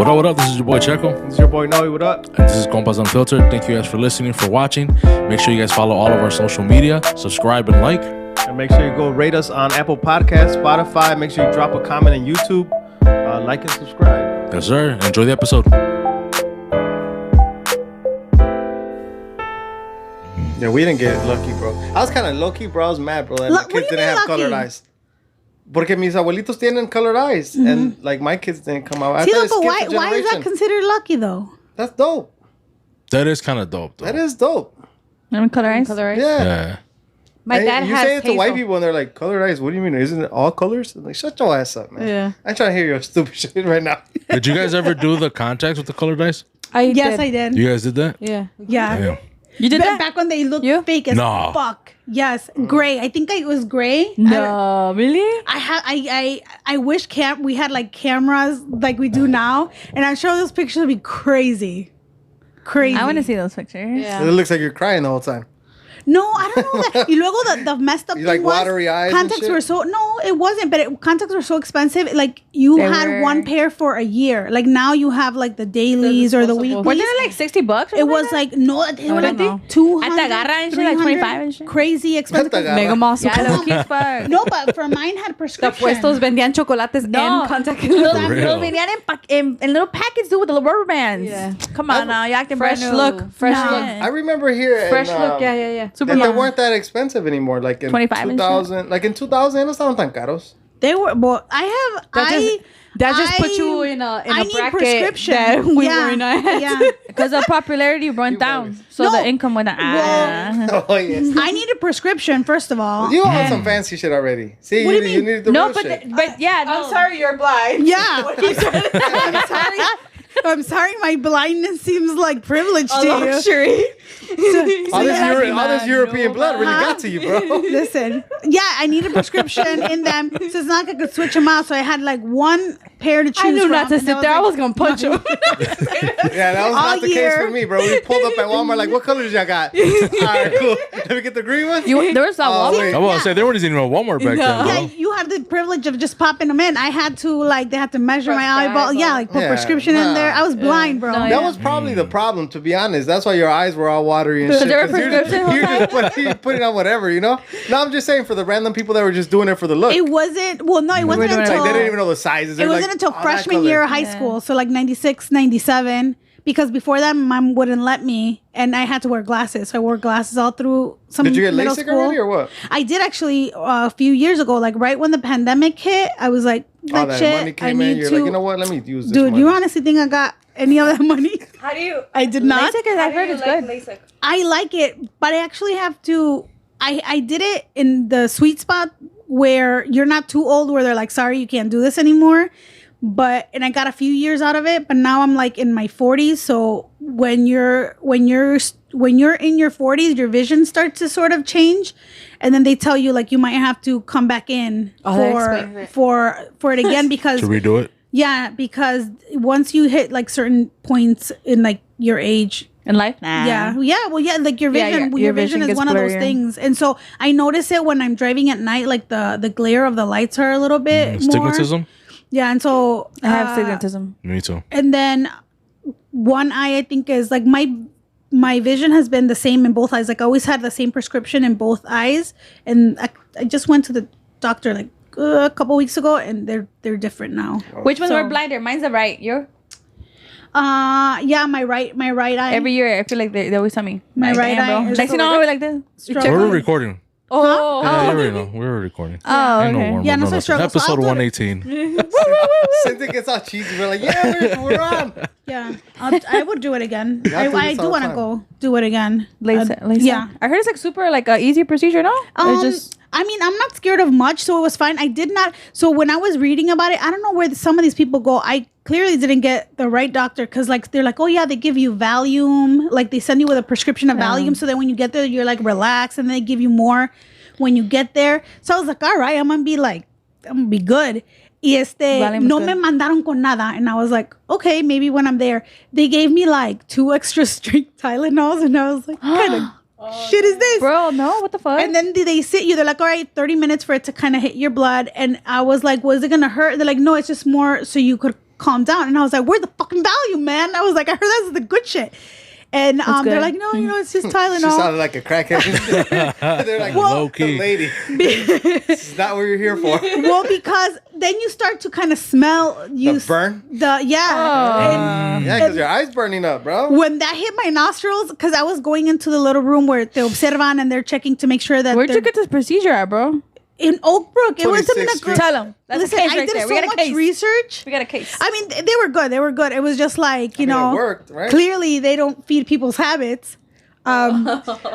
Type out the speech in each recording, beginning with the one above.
What up? This is your boy Checo. This is your boy Noe. What up? And this is Compas Unfiltered. Thank you guys for listening, for watching. Make sure you guys follow all of our social media, subscribe and like. And make sure you go rate us on Apple Podcasts, Spotify. Make sure you drop a comment on YouTube. Like and subscribe. Yes, sir. Enjoy the episode. Yeah, we didn't get lucky, bro. I was kind of low-key, bro. I was mad, bro. That my kids didn't have colored eyes. Porque mis abuelitos tienen colored eyes. Mm-hmm. And, like, my kids didn't come out. See, but why is that considered lucky, though? That's dope. That is kind of dope, though. That is dope. Colored eyes? Yeah. My dad you has say it to white people and they're like, colored eyes? What do you mean? Isn't it all colors? I'm like, shut your ass up, man. Yeah. I'm trying to hear your stupid shit right now. Did you guys ever do the contacts with the colored eyes? Yes, I did. You guys did that? Yeah. You did that? Back when they looked fake as fuck. Yes. Gray. I think it was gray. No, really? I wish we had like cameras like we do now. And I'm sure those pictures would be crazy. Crazy. I want to see those pictures. Yeah. It looks like you're crying the whole time. No, I don't know that. Y luego the messed up you thing like watery eyes contacts were so... No, it wasn't. But contacts were so expensive. Like, you had one pair for a year. Like, now you have, like, the dailies or the weeklies. Wasn't it, like, $60? It was, like... No, they were, like, 200, and shit, like 25 and shit. Crazy expensive. Mega Mall. Yeah, no, but for mine had prescription. The puestos vendían chocolates and contact. Los venían en little packets, dude, with the rubber bands. Yeah. Come on now. You acting fresh look. Fresh look. I remember here... Fresh look, yeah. Super they weren't that expensive anymore. Like in 2000, like in 2000, no estaban tan caros. They were. Well, that just put you in a bracket prescription. That we were not. Yeah, because the popularity went down, so the income went down. Oh yes. I need a prescription first of all. You have some fancy shit already. See, what do you mean? need the real shit. But yeah, I'm sorry, you're blind. Yeah, I'm sorry. I'm sorry, my blindness seems like privilege to you. All this European blood really got to you, bro. Listen, I need a prescription in them, so it's not like I could switch them out. So I had like one pair to choose from. I knew not to sit there. I was gonna punch him. Yeah, that was not the case for me, bro. We pulled up at Walmart like, what colors y'all got? All right, cool. Let me get the green one. There was a Walmart. I was to say there wasn't even a Walmart back then. Yeah, you have the privilege of just popping them in. I had to they had to measure my eyeball. Yeah, like put prescription in there. I was blind, bro. That was probably the problem, to be honest. That's why your eyes were all watery and shit. There were You're putting on whatever, you know? No, I'm just saying for the random people that were just doing it for the look. It wasn't. Well, no, it wasn't until like they didn't even know the sizes. It wasn't until freshman year of high school, so like 96, 97. Because before that, my mom wouldn't let me, and I had to wear glasses. So I wore glasses all through Did you get middle LASIK school. already or what? I did actually a few years ago, like right when the pandemic hit. I was like, that shit, money came in. You're like, you know what? Let me use this. Dude, money. you honestly think I got any of that money? How do you? I did not. LASIK, I've heard it's good. LASIK? I like it, but I actually have to. I did it in the sweet spot where you're not too old, where they're like, sorry, you can't do this anymore. And I got a few years out of it, but now I'm like in my 40s. So when you're in your 40s, your vision starts to sort of change, and then they tell you like you might have to come back in for it again because to redo it. Yeah, because once you hit like certain points in like your age. In life? Nah. Like your vision, your vision is one of those things. And so I notice it when I'm driving at night, like the glare of the lights are a little bit more. Stigmatism? Yeah, and so I have stigmatism. Me too. And then one eye, I think, is like my vision has been the same in both eyes. Like I always had the same prescription in both eyes, and I just went to the doctor like a couple weeks ago, and they're different now. Which ones were blinder? Mine's the right. Your? My right eye. Every year, I feel like they always tell me my right eye. Like, you know, like this. We're recording. Oh, yeah, you already know. We're recording. Oh, okay. No struggle. Episode 118. Cynthia gets all cheesy. We're like, we're on. Yeah, I would do it again. I do want to go do it again. LASIK. Yeah, I heard it's like super like a easy procedure. No, I mean, I'm not scared of much, so it was fine. I did not. So when I was reading about it, I don't know where some of these people go. I clearly didn't get the right doctor because like they're like, oh yeah, they give you Valium, like they send you with a prescription of Valium, so that when you get there, you're like relaxed, and they give you more when you get there. So I was like, all right, I'm gonna be good. Y no me mandaron con nada, and I was like, okay, maybe when I'm there, they gave me like 2 extra strength Tylenols, and I was like, kind of. Shit is this? Bro, no, what the fuck? And then they sit you. They're like, all right, 30 minutes for it to kind of hit your blood. And I was like, was it going to hurt? They're like, no, it's just more so you could calm down. And I was like, where's the fucking Valium, man? I was like, I heard that's the good shit. And they're like, no, it's just Tylenol. She sounded like a crackhead. They're like, low key. Lady, this is not what you're here for. Well, because then you start to kind of smell The burn? Yeah, because your eyes burning up, bro. When that hit my nostrils, because I was going into the little room where they observan and they're checking to make sure that Where'd you get this procedure at, bro? In Oak Brook. It wasn't in 26th a Street. Tell them. Listen, I did so much research. We got a case. I mean, they were good. They were good. It was just like, you know, it worked, right? Clearly they don't feed people's habits. No,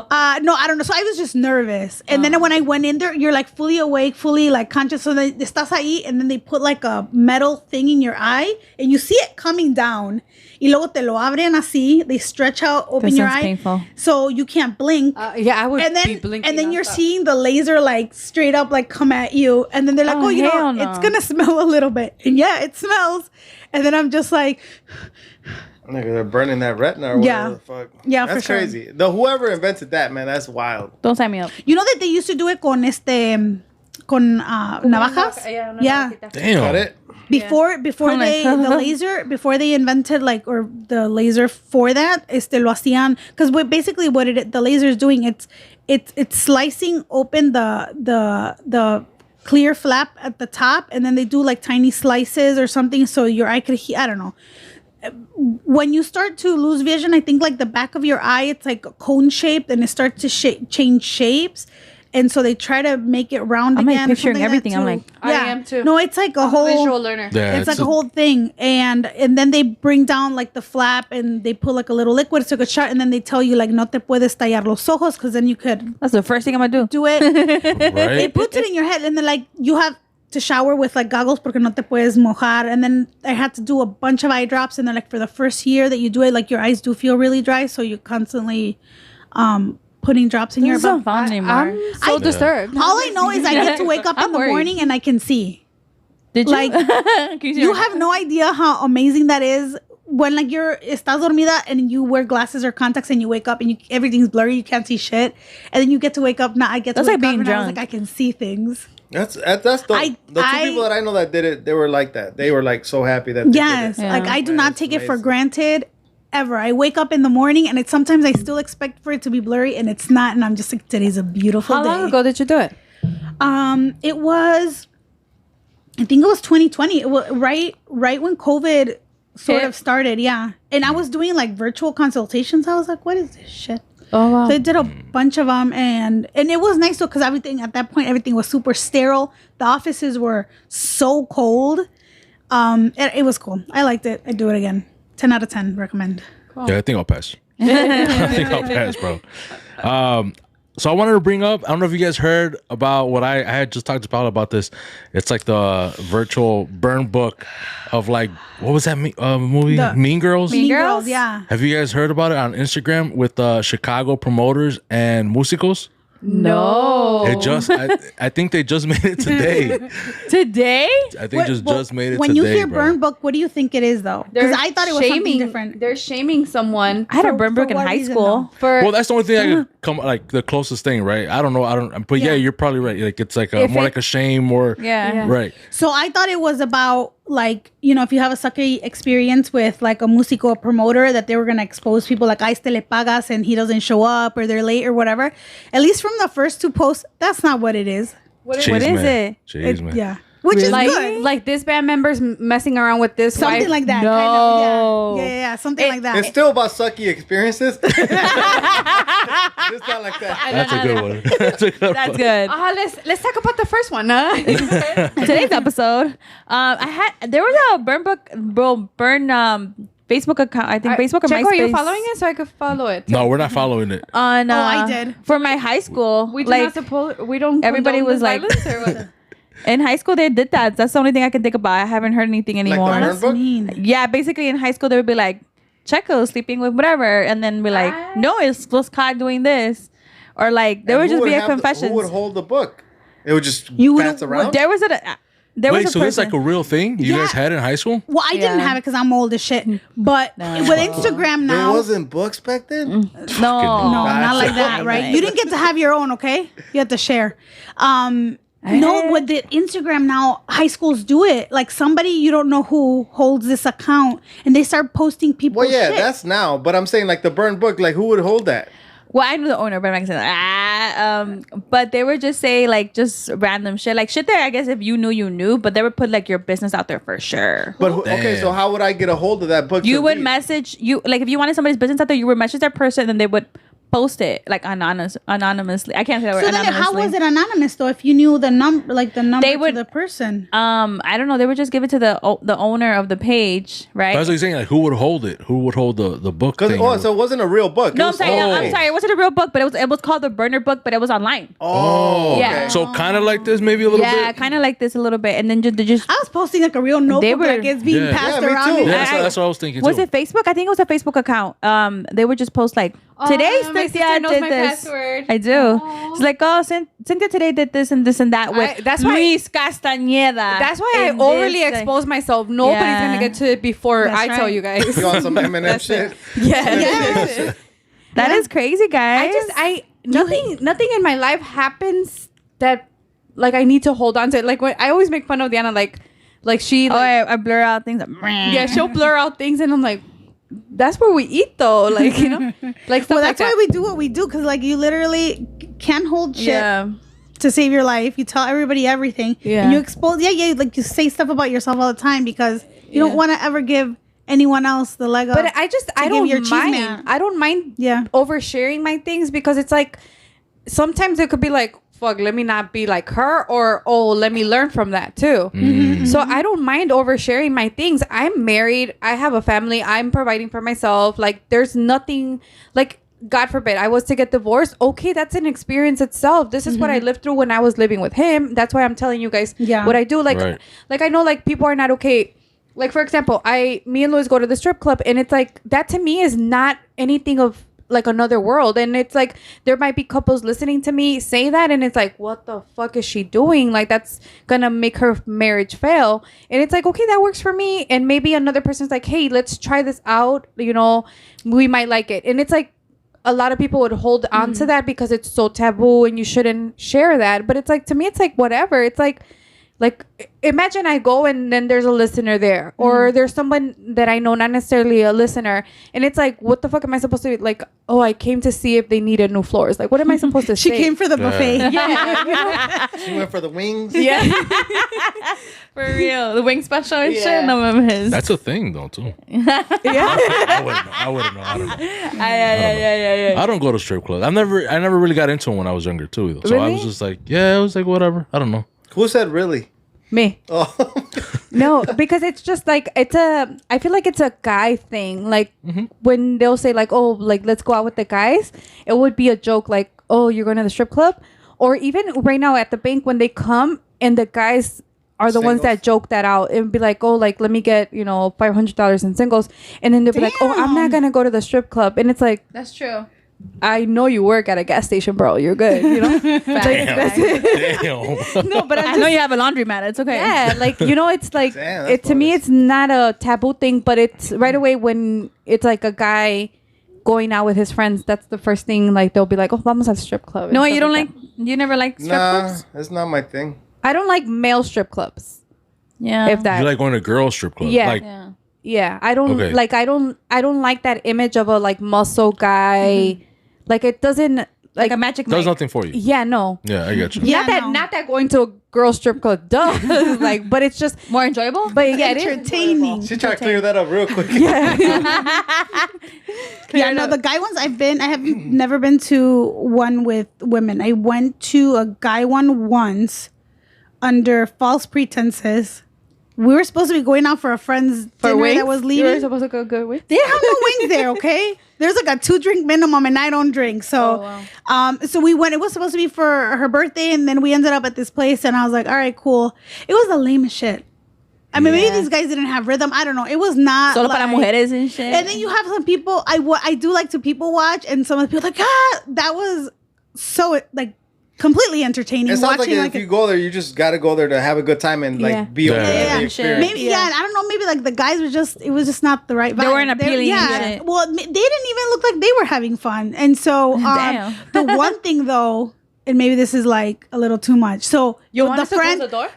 I don't know. So I was just nervous. And then when I went in there, you're like fully awake, fully like conscious. So they estás ahí, and then they put like a metal thing in your eye and you see it coming down. Y luego te lo abren así. They stretch out, open your eye. Painful. So you can't blink. Yeah, I would And be then, blinking. and then you're seeing the laser like straight up like come at you. And then they're like, you know, hell no. it's going to smell a little bit. And yeah, it smells. And then I'm just like... Nigga, they're burning that retina or whatever the fuck. Yeah, that's for sure. crazy. Whoever invented that, man, that's wild. Don't sign me up. You know that they used to do it con navajas? Yeah. Damn. Got it? Before they invented like, or the laser for that, lo hacían, because basically what the laser is doing, it's slicing open the clear flap at the top, and then they do like tiny slices or something so your eye could I don't know. When you start to lose vision, I think like the back of your eye, it's like cone shaped and it starts to change shapes. And so they try to make it round I'm again. like picturing everything. I'm like, I am too. No, it's like a whole visual learner. Yeah, it's like a whole thing. And then they bring down like the flap and they put like a little liquid, so it shut, and then they tell you like no te puedes tallar los ojos, because then you could that's the first thing I'm gonna do it. Right? They put it in your head, and then like you have to shower with like goggles porque no te puedes mojar. And then I had to do a bunch of eye drops, and then like for the first year that you do it, like your eyes do feel really dry, so you're constantly putting drops in your so butt. fun anymore. I'm so disturbed. All I know is I get to wake up in the morning and I can see. Did you? Like, you have no idea how amazing that is when like estás dormida and you wear glasses or contacts and you wake up and everything's blurry, you can't see shit, and then you get to wake up. Now I get to That's wake like being up and drunk. I was like, I can see things. That's dope. The two people that I know that did it, they were like that. They were like so happy that they Yes, did it. like I do Man, not it's take it for amazing. granted ever. I wake up in the morning and sometimes I still expect for it to be blurry and it's not, and I'm just like, today's a beautiful How day. long ago did you do it? It was, I think it was 2020. It was right when COVID sort of started. Yeah, and I was doing like virtual consultations. I was like, what is this shit? Oh wow. So I did a bunch of them, and it was nice though, because everything at that point, everything was super sterile. The offices were so cold. It was cool. I liked it. I'd do it again. 10 out of 10. Recommend. Yeah, I think I'll pass. I think I'll pass, bro. So I wanted to bring up, I don't know if you guys heard about what I had just talked about this. It's like the virtual burn book of like, what was that movie? Mean Girls? Mean Girls? Girls, yeah. Have you guys heard about it on Instagram with Chicago promoters and musicos? No. It just, I think they just made it today. Today? I think just made it when today, you hear bro. burn book, what do you think it is though? Because I thought it was something different. They're shaming someone. I had a burn book in what high reason, school. For Well, that's the only thing I could come, like the closest thing, right? I don't know. But yeah, you're probably right. Like it's like more like a shame or Yeah. right. So I thought it was about like, you know, if you have a sucky experience with like a músico, a promoter, that they were going to expose people like, a este le pagas and he doesn't show up or they're late or whatever. At least from the first two posts, that's not what it is. What is it? Jeez, man. Yeah. Which is like, good. like this band member's messing around with this Something wife. like that. No. Kind of, yeah, something like that. It's still about sucky experiences. Just not like that. That's a good one. That's a good That's one. good. Let's talk about the first one. Huh? Today's episode, there was a burn Facebook account. I think Facebook or Checo, MySpace. are you following it so I could follow it? No, we're not following it. On I did. for my high school. We do like not suppose we don't. everybody condone was this like- violence, or what? in high school they did that. That's the only thing I can think about. I haven't heard anything anymore. Like the That's burn book? mean. Yeah, basically in high school they would be like, Checo sleeping with whatever, and then be like, no, it's was caught doing this, or like there would And just who be a have the- confession. Who would hold the book? It would just You pass would- around. There was Wait, a so this is person. like a real thing you Yeah. guys had in high school? Well, I didn't Yeah. have it because I'm old as shit. But with Instagram There now, wasn't books back then. no, not like that, That's right? You didn't get to have your own, okay? You had to share. No, with the Instagram now, high schools do it. Like somebody you don't know who holds this account, and they start posting people. Well, yeah, shit. that's now. But I'm saying like the burned book. Like who would hold that? Well, I know the owner, but I'm not gonna say that. But they would just say like just random shit, like shit there. I guess if you knew, you knew. But they would put like your business out there for sure. But okay, so how would I get a hold of that book? You would message you like if you wanted somebody's business out there, you would message that person, and then they would post it like anonymously. I can't say that word. So then, anonymously. how was it anonymous though? If you knew the number, They would- to the person. I don't know. They would just give it to the owner of the page, right? That's what you're saying. Like, who would hold it? Who would hold the book thing? So it wasn't a real book. No, It I'm was sorry. all I'm fake. sorry. It wasn't a real book, but it was called the Burner Book, but it was online. Oh, Yeah. okay. So kind of like this, maybe a little Yeah, bit. kind of like this a little bit, and then just I was posting like a real notebook were- that gets being Yeah. passed Yeah, me around. too. Yeah, that's what I was thinking. was too. it Facebook? I think it was a Facebook account. They would just post like today my Cynthia sister knows did my this. password. I do. It's like Cynthia today did this and this and that with that's why- Luis Castañeda. That's why I And overly this, expose myself. Nobody's Yeah. gonna get to it before That's I tell right. you guys. You on some Eminem shit? Yes. That is crazy, guys. Nothing in my life happens that like I need to hold on to it. Like when I always make fun of Diana, like she like, I blur out things. yeah, she'll blur out things and I'm like, that's where we eat though. Like, you know, like stuff Well, like that's why that. we do what we do, because like you literally can't hold shit Yeah. to save your life. You tell everybody everything, Yeah. and you expose. Yeah, like you say stuff about yourself all the time because you don't want to ever give anyone else the leg up. But I give don't your cheese mind. man. I don't mind Yeah. oversharing my things because it's like sometimes it could be like, fuck, let me not be like her, or oh, let me learn from that too. So I don't mind oversharing my things. I'm married. I have a family. I'm providing for myself. Like there's nothing like God forbid I was to get divorced. Okay, that's an experience itself. This is what I lived through when I was living with him. That's why I'm telling you guys what I do. Like, Right. like I know like people are not okay. Like for example, me and Louis go to the strip club, and it's like that to me is not anything of like another world. And it's like there might be couples listening to me say that, and it's like, what the fuck is she doing? Like that's gonna make her marriage fail. And it's like, okay, that works for me. And maybe another person's like, hey, let's try this out. You know, we might like it. And it's like a lot of people would hold on to that because it's so taboo and you shouldn't share that. But it's like, to me, it's like whatever. It's like imagine I go and then there's a listener there, or there's someone that I know, not necessarily a listener, and it's like, what the fuck am I supposed to be like? Oh, I came to see if they needed new floors. Like, what am I supposed to She say? came for the buffet. She went for the wings. Yeah. For real. The wing special and Yeah. shit. No, his. That's a thing though too. Yeah. I wouldn't know. I don't know. Yeah. I don't go to strip clubs. I never really got into them when I was younger too. Though. So I Really? was just like, yeah, it was like whatever. I don't know. Who said really? Me. Oh, No, because it's just like I feel like it's a guy thing. Like when they'll say like, oh, like let's go out with the guys, it would be a joke like, oh, you're going to the strip club, or even right now at the bank when they come and the guys are the ones that joke that out. It would be like, oh, like let me get $500 in singles, and then they'll be like, oh, I'm not gonna go to the strip club, and it's like, That's true. I know you work at a gas station, bro. You're good, you know. Damn. No, but I know you have a laundromat. It's okay. yeah, like it's like Damn, that's to me bonus. it's not a taboo thing, but it's right away when it's like a guy going out with his friends, that's the first thing, like they'll be like, oh, vamos al strip club. and No, stuff you don't that. you never like strip nah, clubs? that's not my thing. I don't like male strip clubs. Yeah. If that You like going to girl strip clubs? Yeah. Like, Yeah. yeah, I don't Okay. like I don't like that image of a like muscle guy. Like it doesn't Like a magic does Mike. nothing for you. yeah, no. Yeah, I get you. Yeah, Not that going to a girl strip club does. Like, but it's just More enjoyable? but yeah, it is Entertaining. She tried to clear that up real quick. Yeah, no, the guy ones I have never been to one with women. I went to a guy one once under false pretenses. We were supposed to be going out for a friend's dinner that was You were leaving. supposed to go good with. They didn't have no wings there, okay? There's like a 2-drink minimum, and I don't drink. So, so we went. It was supposed to be for her birthday, and then we ended up at this place, and I was like, all right, cool. It was the lamest shit. I mean, maybe these guys didn't have rhythm. I don't know. It was not Solo like, para mujeres and shit. and then you have some people. I do like to people watch, and some of the people are like, that was so like completely entertaining. It sounds like watching if you go there, you just got to go there to have a good time and like Yeah. be Yeah. over Yeah, the yeah, experience. maybe I don't know. Maybe like the guys were just. It was just not the right vibe. They weren't appealing and Yeah. shit. Well, they didn't even look like they were having fun. And so Damn. the one thing though and maybe this is like a little too much. So You want the us to close the door?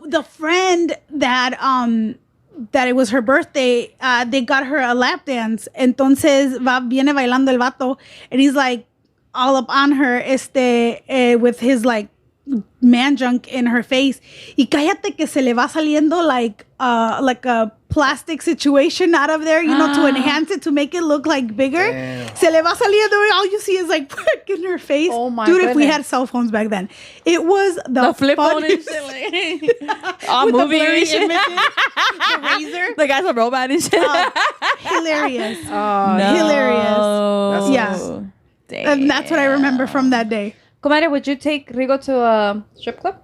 the friend that it was her birthday, they got her a lap dance. Entonces viene bailando el vato, and he's like all up on her, with his like man junk in her face. Y cállate que se le va saliendo like a plastic situation out of there, to enhance it, to make it look like bigger. Damn. Se le va saliendo, and all you see is like prick in her face. Oh my Dude, if we goodness. had cell phones back then, it was The flip phone and funniest- shit. Like, all With the moving blurry and shit. images, the razor. The guy's a robot and shit. Hilarious. No. Hilarious. Yeah. Damn. And that's what I remember from that day. Comadre, would you take Rigo to a strip club?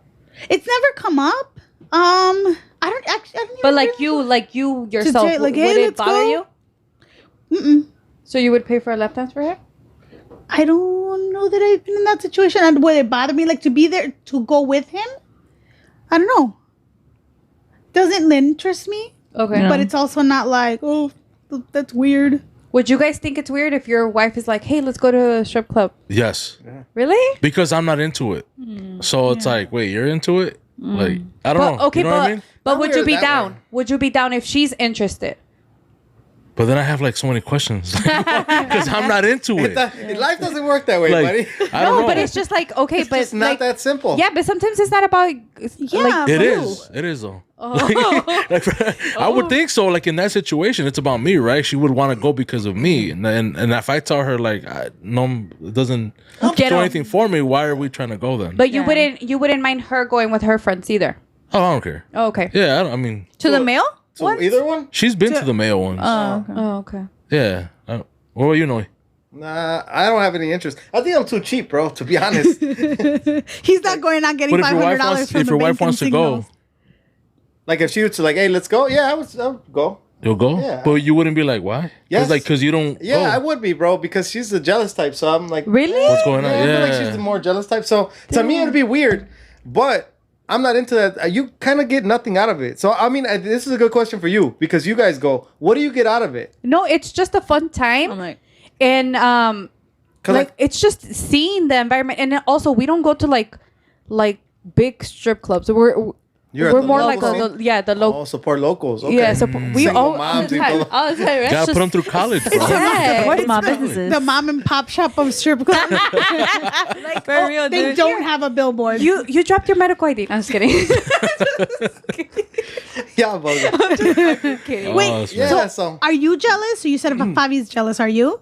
It's never come up. I don't even But really- like you yourself, take, like, would hey, it let's bother go? you? Mm-mm. So you would pay for a lap dance for her? I don't know that I've been in that situation. And would it bother me, like, to be there, to go with him? I don't know. Doesn't interest me, Okay. Yeah. but it's also not like, oh, that's weird. Would you guys think it's weird if your wife is like, hey, let's go to a strip club? Yes, Really? because I'm not into it. So it's like, wait, you're into it? Like, I don't know. Okay, You know what I mean? but Not would you weird be that down? way. Would you be down if she's interested? But then I have like so many questions because I'm not into it. Life doesn't work that way, Like, buddy. I don't know. But it's just like, okay, It's but just not like, that simple. yeah, but sometimes it's not about Yeah, It boo. is. It is though. I would think so. Like in that situation, it's about me, right? She would want to go because of me, and if I tell her like, no, it doesn't Get do on. anything for me, why are we trying to go then? But you Yeah. wouldn't mind her going with her friends either. Oh, I don't care. Oh, okay. Yeah, I mean, To the mail? So either one? she's been to the male ones. Oh, okay. Yeah. What about you, Noe? Nah, I don't have any interest. I think I'm too cheap, bro. To be honest. He's not going out getting But if your wife $500 wants, from if the your wife bank and wants to go, signals. Like if she was like, "Hey, let's go," yeah, I would go. you'll go. Yeah. But you wouldn't be like, why? Yes. Because you don't. Yeah, go. I would be, bro, because she's the jealous type. So I'm like, Really? What's going on? I feel Yeah. like she's the more jealous type. So to me, it'd be weird, but I'm not into that. You kind of get nothing out of it. So I mean, this is a good question for you because you guys go. What do you get out of it? No, it's just a fun time. I'm like, And Cause like it's just seeing the environment, and then also we don't go to like big strip clubs. You're at We're the more like local scene? the local. support locals. Okay. Yeah, so we Single all moms the and time. todo. All the time, right? Gotta put them through college, bro. Yeah. support small It's businesses. the mom and pop shop of strip club. For real, They dude. don't have a billboard. You dropped your medical ID. I'm just kidding. Yeah, bro. Kidding. Wait, that's Yeah, right. so Are you jealous? So you said if Fabi's jealous, are you?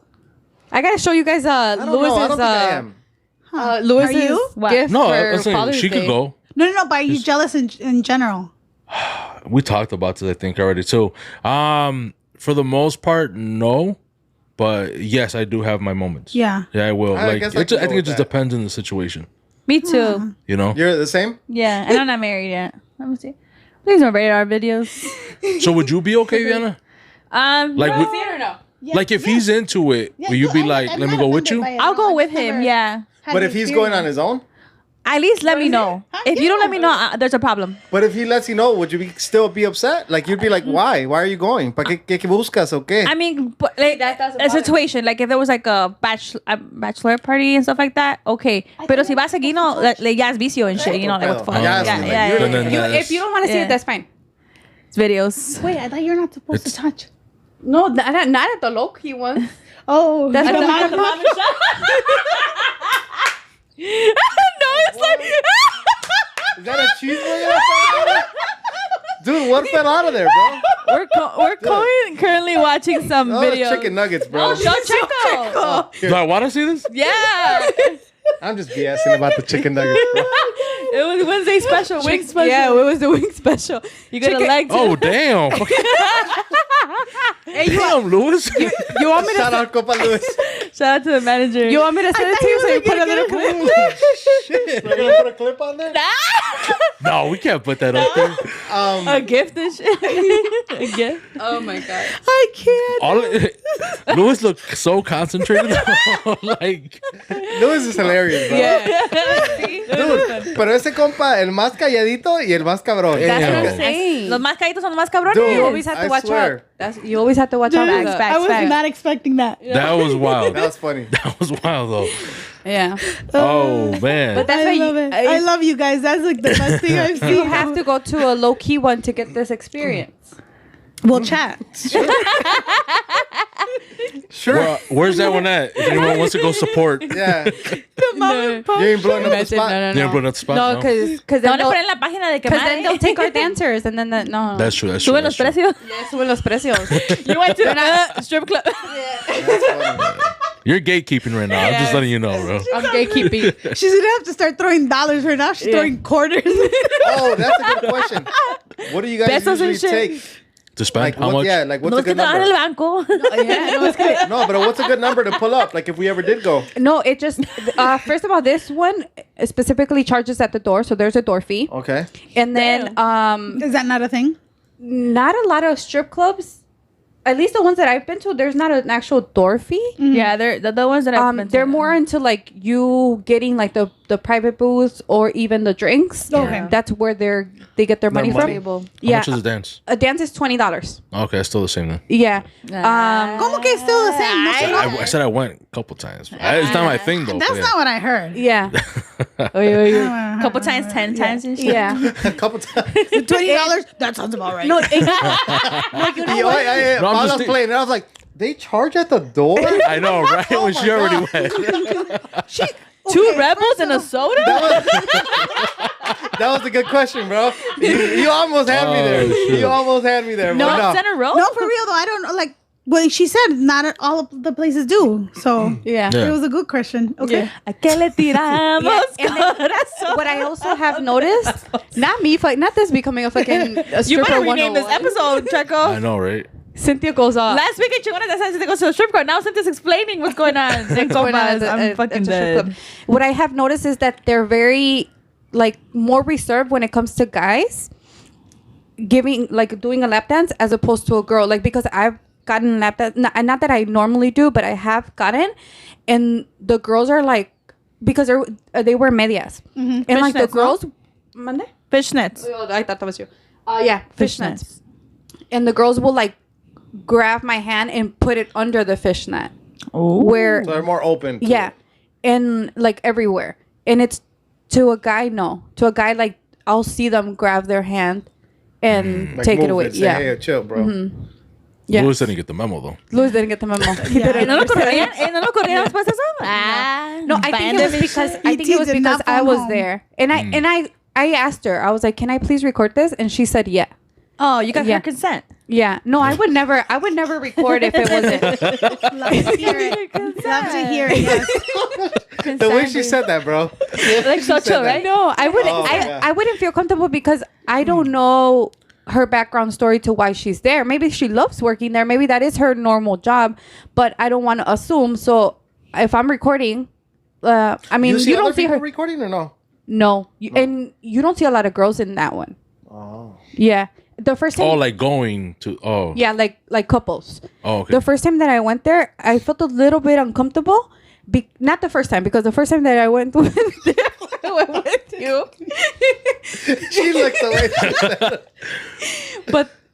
I gotta show you guys I don't know. I don't think I am. Lewis's Are you? What? gift No, for I'm saying Father's she Day. could go. No. But are you jealous in general? We talked about this, I think, already too. For the most part, no. But yes, I do have my moments. Yeah. Yeah, I will. I Like, guess I I can go think it with just that. depends on the situation. Me too. You know. You're the same. Yeah, and I'm not married yet. Let me see. Please don't rate our videos. So would you be okay, Vienna? No. Like, or no? like if he's into it, will you be like, let me go with you? I'll go with him. Yeah. But if he's going on his own, At least let me know. If you don't let me know, there's a problem. but if he lets you know, would you still be upset? Like you'd be like, why? Why are you going? ¿Pa qué buscas o qué? I mean, but, like That doesn't a bother me. situation like if there was like a bachelor party and stuff like that, okay. Pero si vas seguido, like ya es vicio and shit, you know, like what the fuck? Yeah, Yeah, like, yeah, you're yeah, And then yeah. If you don't want to see Yeah. it, that's fine. It's videos. Wait, I thought you're not supposed to It's- touch. No, not at the low-key one. Oh, That's the the mom- mom- No, it's like Is that a cheeseburger? Dude, what fell out of there, bro? we're currently watching some Oh, videos. chicken nuggets, bro. Show Chico. Do I want to see this? Yeah. I'm just BSing about the chicken nuggets, bro. It was Wednesday special, wing special. Yeah, it was the wing special. You got a Chicken- leg. Oh damn! Damn, Lewis. You want me to? Shout out, Compa Luis. Shout out to the manager. You want me to send it to you so you put a little clip? Shit, we're gonna put a clip on there. No, we can't put that up there. a gift and shit. A gift. Oh my god. I can't. All Lewis looked so concentrated. Like, Luis is hilarious, bro. Dude, pero ese compa, el más calladito y el más cabrón. That's what I'm Damn. saying. Los más caídos son los más cabrones. Dude, You always have to I watch swear. out. You always have to watch out. Dude, for the- Facts, I was facts. not expecting that. that was wild. That was funny. That was wild though. Yeah. Oh man. But that's I why love it. I love you guys. That's like the best thing I've seen. you have to go to a low key one to get this experience. We'll chat. Sure. Where's that one at? If anyone wants to go support. Yeah. The mom and pop You ain't blowing up the Imagine, spot. Yeah, but that's spot. No, No, because Te then, van a poner en la página de because then they'll quemar. take our dancers and then no. That's true. That's true. Suben los That's true. precios. Yeah, suben los precios. You went to a strip club. You're gatekeeping right now. I'm just letting you know, bro. I'm gatekeeping. She's gonna have to start throwing dollars right now. She's throwing quarters. Oh, that's a good question. What do you guys Pesos and usually shit. take? To spend Like how what, much? Yeah, like what's No a es que good trabajan en el number? banco. Yeah, no, it's good. No, but what's a good number to pull up? Like if we ever did go. No, it just first of all, this one specifically charges at the door, so there's a door fee. Okay. And then Is that not a thing? not a lot of strip clubs, at least the ones that I've been to, there's not an actual door fee. Yeah, they're the ones that I've been to. They're more into like you getting like the private booths or even the drinks. Okay. That's where they get their money from. money. How Yeah. much is a dance? A dance is $20. Okay, it's still the same then. Yeah. Como que it's still the same? No, se no. I said I went a couple times. It's not my thing though. That's but yeah. not what I heard. Yeah. couple times, 10 times and shit. Yeah. A couple times. $20? That sounds about right. No, Yo, I No, I'm was just playing and I was like, they charge at the door? I know, right? Oh When my she already God. went. Two rebels and a soda? That was a good question, bro. You almost had me there. shit. You almost had me there. No, but no. center row? No, for real though. I don't know. Like, well, she said not at all of the places do. So Yeah. Yeah. it was a good question. Okay. ¿A qué le tiramos? Yeah, and then corazón? what I also have noticed, not this becoming a fucking a You stripper better rename this 101. episode, Checo. I know, right? Cynthia goes off. Last week in Chingona decided to go to a strip club. Now Cynthia's explaining what's going on. In Compas. I'm fucking dead. What I have noticed is that they're very like more reserved when it comes to guys doing a lap dance as opposed to a girl. Like because I've gotten lap dance, not that I normally do, but I have gotten, and the girls are like because they wear medias, and like the Fishnets, girls, Monday. Fishnets. Oh, I thought that was you. Yeah, fishnets. And the girls will like grab my hand and put it under the fishnet. Where So they're more open. to yeah, it. and like everywhere. And it's to a guy, no. To a guy, like I'll see them grab their hand and Like take it move away. Say, Yeah, hey, chill, bro. yeah. Louis didn't get the memo though. Louis didn't get the memo. He didn't. ¿No lo corrían? ¿No lo corrían después de eso? Ah, No, I think it was because did not I phone was home. there, and I asked her. I was like, "Can I please record this?" And she said, "Yeah." Oh, you got Yeah. her consent. Yeah. No, I would never record if it wasn't. Love to hear it. Love to hear it. Yes. The way she said that, bro. Like so chill, that. right? No, I wouldn't. Oh, yeah. I wouldn't feel comfortable because I don't know her background story to why she's there. Maybe she loves working there. Maybe that is her normal job, but I don't want to assume. So if I'm recording, I mean, you other don't see people her. recording or no? No, and you don't see a lot of girls in that one. Oh. Yeah, the first time. Oh, like going to Yeah, like couples. Oh, okay. The first time that I went there, I felt a little bit uncomfortable. Not the first time, because the first time that I went with you, She looked the way she said it.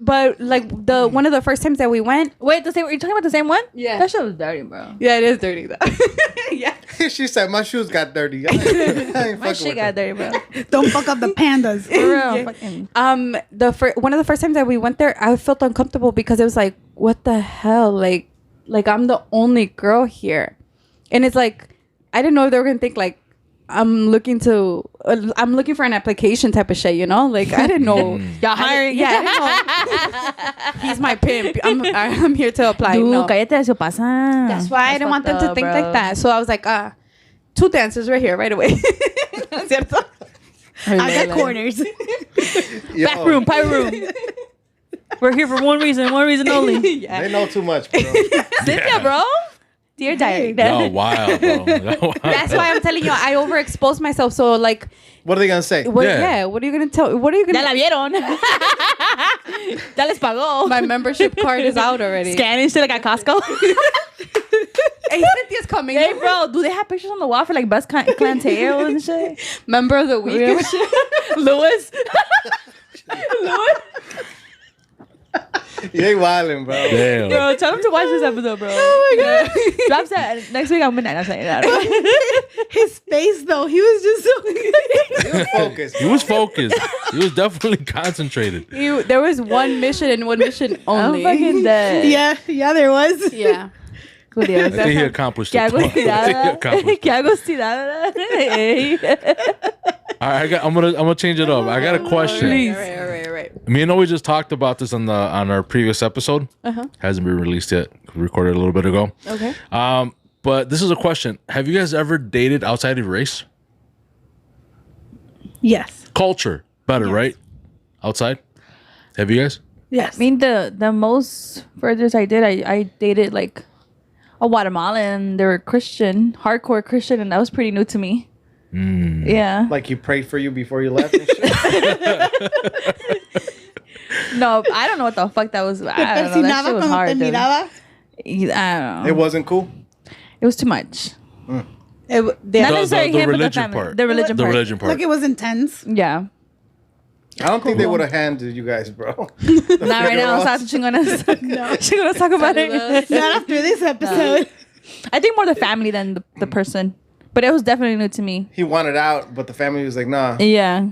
but like one of the first times that we went, Wait, the same? Are you talking about the same one? Yeah. That shit was dirty, bro. yeah, it is dirty though. Yeah, She said, my shoes got dirty. I ain't My fucking shit with got that. dirty, bro. Don't fuck up the pandas. For real. Fucking. one of the first times that we went there, I felt uncomfortable because it was like, what the hell, like I'm the only girl here, and it's like I didn't know if they were gonna think like I'm looking for an application type of shit, you know? Like I didn't know. Y'all hiring? Yeah, I didn't know. He's my pimp. I'm here to apply. Dude, No. cállate, eso pasa. That's why I didn't want them to think like that. So I was like, 2 dances right here, right away. ¿No es cierto? I got quarters. Yo, Back room, pirate room. We're here for one reason only. Yeah. They know too much, bro. Cynthia, bro. Dear diary. Yo, wild, bro. Yo, wild. That's why I'm telling you, I overexposed myself. So like, What are they going to say? what, Yeah. yeah. What are you gonna tell? What are you Ya gonna? la vieron. Ya les pagó. My membership card is out already. Scanning shit like at Costco. Hey, Cynthia's coming. Hey, bro, do they have pictures on the wall for like best clientele and shit? Member of the week. Really? and shit. Louis. You ain't wildin', bro. Damn. Bro, tell him to watch this episode, bro. Oh my god. Drops that next week on midnight. I'm saying that. His face though, he was just so He was focused. He was focused. He was definitely concentrated. There was one mission and one mission I'm only. fucking dead. yeah, there was. Yeah. I think he accomplished ¿Qué it. hago I think he estirada? accomplished ¿Qué hago estirada? Hey. All right, I'm gonna change it up. I got a question. Please. All right. Me and we just talked about this on our previous episode. Hasn't been released yet. We recorded a little bit ago. Okay. But this is a question. Have you guys ever dated outside of race? Yes. Culture. Better, right? Outside? Have you guys? Yes. I mean, the most furthest I did, I dated like a Guatemalan. They were Christian, hardcore Christian, and that was pretty new to me. Yeah. Like he prayed for you before you left and shit. No, I don't know what the fuck that was. I don't know. That shit was hard. Dude. I don't know. It wasn't cool. It was too much. It, Not necessarily the him, but the religion family. part. The religion The part. religion part. Like it was intense. Yeah. I don't think they would have handed you guys, bro. Not right now. So chingonas. Chingonas talk about it. Not after this episode. I think more the family than the person. But it was definitely new to me. He wanted out, but the family was like, nah. Yeah.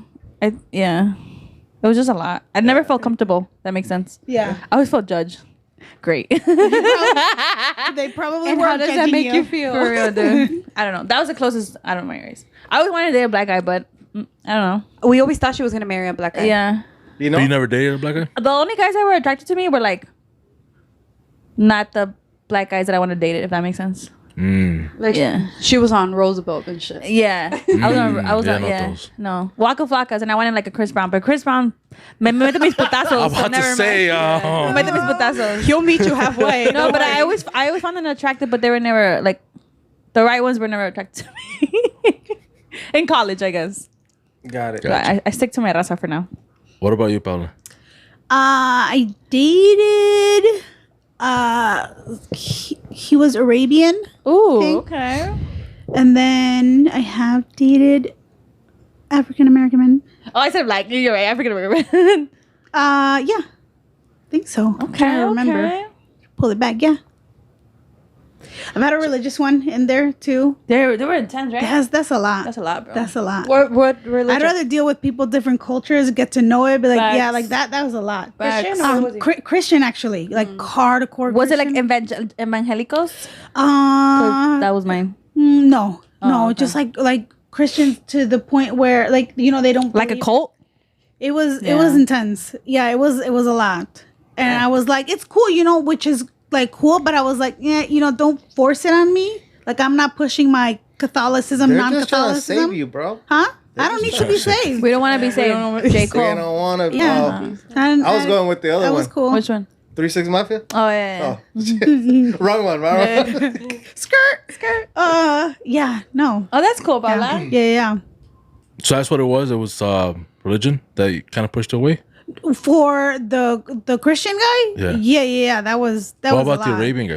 Yeah. It was just a lot. I never felt comfortable. That makes sense. Yeah. I always felt judged. Great. They probably And were how does that make you feel? For real, dude. I don't know. That was the closest. I don't know my race. I always wanted to date a black guy, but I don't know. We always thought she was gonna marry a black guy. Yeah. You know? You never dated a black guy? The only guys that were attracted to me were like not the black guys that I want to date, if that makes sense. Like Yeah. she was on Roosevelt and shit. Yeah. I was yeah, on, not yeah. those. No. Waka Flockas, and I wanted like a Chris Brown, but Chris Brown me mete mis putazos. I'm about to say, Me mete mis putazos. He'll meet you halfway. No, but I always found them attractive, but they were never like the right ones were never attracted to me. In college, I guess. Got it. But I stick to my raza for now. What about you, Paula? I dated. He was Arabian, Ooh, okay. And then I have dated African American men. Oh, I said black. You're right. African American. Yeah, think so. I'm trying to remember. Okay. Pull it back. Yeah, I've had a religious one in there too. They were intense, right? That's a lot. That's a lot, bro. That's a lot. What religion? I'd rather deal with people, different cultures, get to know it, be like, yeah, Facts. like that. That was a lot. Christian or was he? Christian, actually, like hardcore. Was it like Christian. evangelicals? 'Cause that was mine. No, Oh, okay. just like Christians to the point where like they don't Like a believe- cult? It was Yeah. intense. Yeah, it was a lot, and I was like, it's cool, which is like cool, but I was like, yeah, don't force it on me. Like I'm not pushing my Catholicism, They're just trying to non-Catholicism. save you, bro. Huh? I don't need to be saved. We don't want to be saying J. They Cole. don't want to. Yeah. I was going with the other That one. was cool. Which one? 3-6 Mafia? Oh, yeah. Oh, shit. Wrong one, right? Skirt. Yeah, no. Oh, that's cool, Paula. Yeah. So that's what it was. It was religion that you kind of pushed away. For the Christian guy? Yeah. That was What a about the lot. Arabian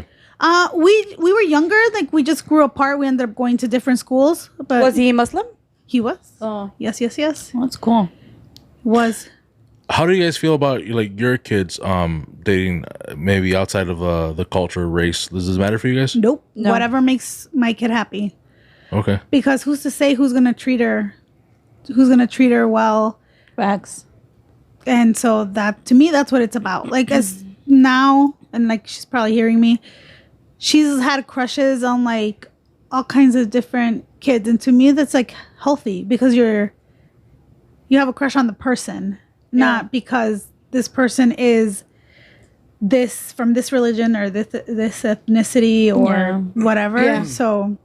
guy? We were younger, like we just grew apart. We ended up going to different schools. But Was he Muslim? He was. Oh, Yes. that's cool. Was. How do you guys feel about like your kids dating maybe outside of the culture, race? Does this matter for you guys? Nope. No. Whatever makes my kid happy. Okay. Because who's to say who's gonna treat her well? Facts. And so that to me that's what it's about. Like as now, and like she's probably hearing me, she's had crushes on like all kinds of different kids, and to me that's like healthy because you have a crush on the person, not because this person is this from this religion or this ethnicity or Yeah. whatever. Yeah. So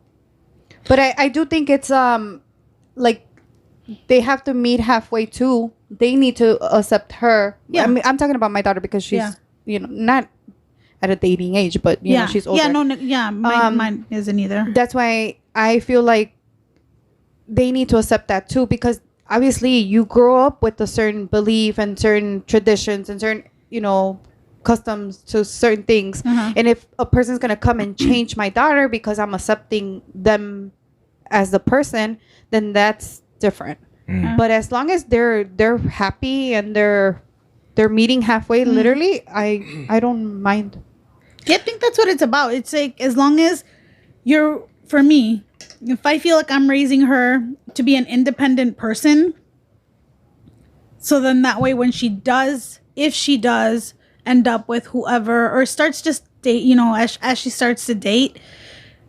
But I do think it's like they have to meet halfway too. They need to accept her. Yeah. I mean, I'm talking about my daughter because she's not at a dating age, but you know she's older. Mine isn't either. That's why I feel like they need to accept that too, because obviously you grow up with a certain belief and certain traditions and certain customs to certain things. And if a person's gonna come and change my daughter because I'm accepting them as the person, then that's different. But as long as they're happy and they're they're meeting halfway, literally, I don't mind. Yeah, I think that's what it's about. It's like, as long as for me, if I feel like I'm raising her to be an independent person, so then that way when if she does end up with whoever or starts just date, as she starts to date,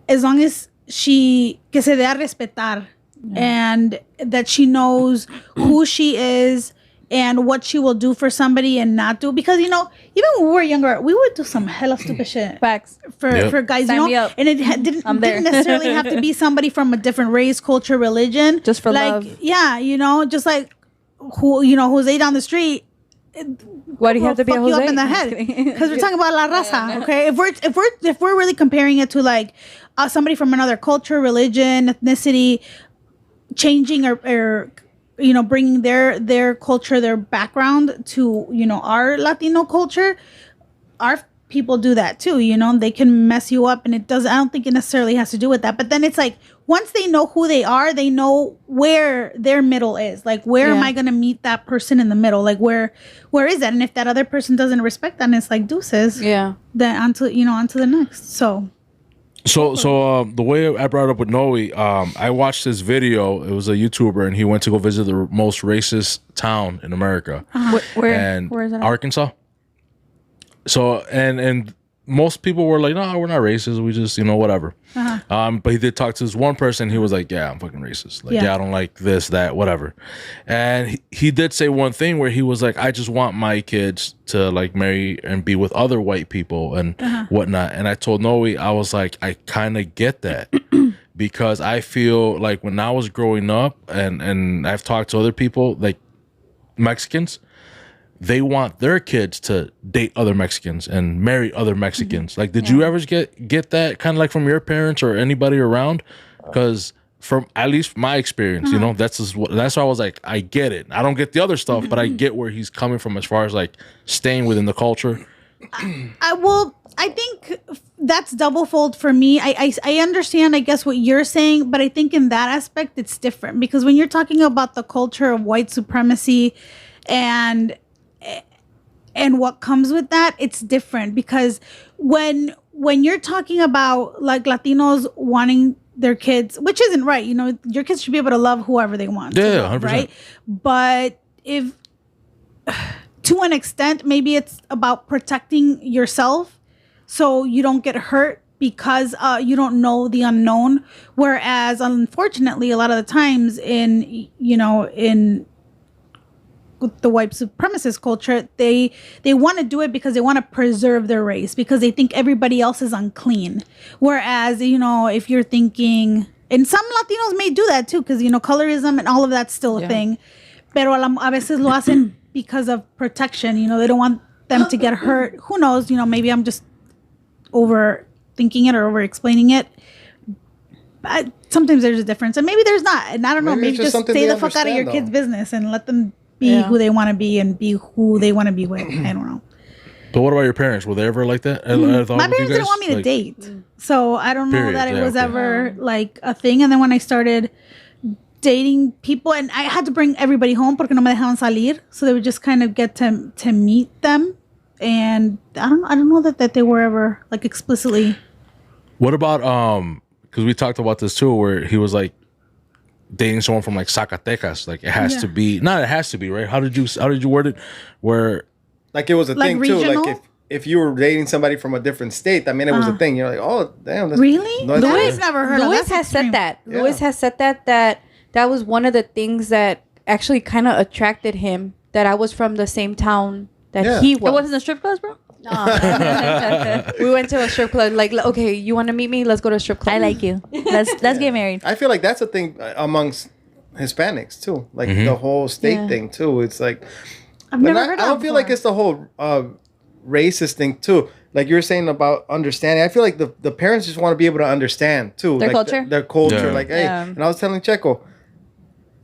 as long as que se dé a respetar, and that she knows who she is and what she will do for somebody and not do, because even when we were younger, we would do some hella stupid shit. Facts. For guys, Sign me up. and it didn't necessarily have to be somebody from a different race, culture, religion, Just for like, love. Yeah, just like Jose down the street. Why do you have to be a fuck you Jose? up in the head? Because we're talking about la raza, okay? If we're really comparing it to like somebody from another culture, religion, ethnicity, changing or bringing their culture, their background to our Latino culture, our people do that too. They can mess you up, and I don't think it necessarily has to do with that. But then it's like, once they know who they are, they know where their middle is. Like, where am I going to meet that person in the middle? Like, where is that? And if that other person doesn't respect that, and it's like deuces. Yeah. Then onto the next. So the way I brought it up with Noe, I watched this video. It was a YouTuber, and he went to go visit the most racist town in America. Where is it at? Arkansas. So and most people were like, no, we're not racist. We just whatever. But he did talk to this one person. He was like, yeah, I'm fucking racist. Like, yeah, I don't like this, that, whatever. And he did say one thing where he was like, I just want my kids to like marry and be with other white people and whatnot. And I told Noe, I was like, I kind of get that. Because I feel like when I was growing up, and I've talked to other people, like Mexicans, they want their kids to date other Mexicans and marry other Mexicans. Like, did you ever get that kind of like from your parents or anybody around? Because from at least my experience, that's why I was like, I get it. I don't get the other stuff, but I get where he's coming from as far as like staying within the culture. I think that's doublefold for me. I understand, I guess, what you're saying, but I think in that aspect it's different, because when you're talking about the culture of white supremacy and what comes with that, it's different. Because when you're talking about like Latinos wanting their kids, which isn't right, your kids should be able to love whoever they want. Yeah, 100%. Right. But if to an extent, maybe it's about protecting yourself so you don't get hurt because you don't know the unknown. Whereas, unfortunately, a lot of the times in the white supremacist culture, they want to do it because they want to preserve their race, because they think everybody else is unclean. Whereas, if you're thinking, and some Latinos may do that too, because colorism and all of that's still a thing, pero a veces lo hacen because of protection. They don't want them to get hurt. Who knows? Maybe I'm just overthinking it or over explaining it. But sometimes there's a difference, and maybe there's not, and I don't know. Maybe just stay the fuck out of your kids' business and let them be who they want to be and be who they want to be with. I don't know. But what about your parents? Were they ever like that? My parents didn't want me to date, so I don't know that it was ever like a thing. And then when I started dating people, and I had to bring everybody home porque no me dejaban salir, so they would just kind of get to meet them. And I don't know that they were ever like explicitly. What about because we talked about this too, where he was like dating someone from like Zacatecas, like it has to be, not it has to be, right? How did you word it? Where like it was a thing regional? Too. Like if you were dating somebody from a different state, I mean, it was a thing. You're like, oh damn, that's really? Louis never heard. Louis has said that. Yeah. Louis has said that was one of the things that actually kind of attracted him. That I was from the same town that he was. It wasn't a strip club, bro. No. We went to a strip club. Like, okay, you want to meet me? Let's go to a strip club. I like you. Let's get married. I feel like that's a thing amongst Hispanics too. Like the whole state thing too. It's like I've never heard of I don't feel like it's the whole racist thing too. Like you were saying about understanding. I feel like the parents just want to be able to understand too. Their like culture. Their culture. Yeah. Like, hey, and I was telling Checo,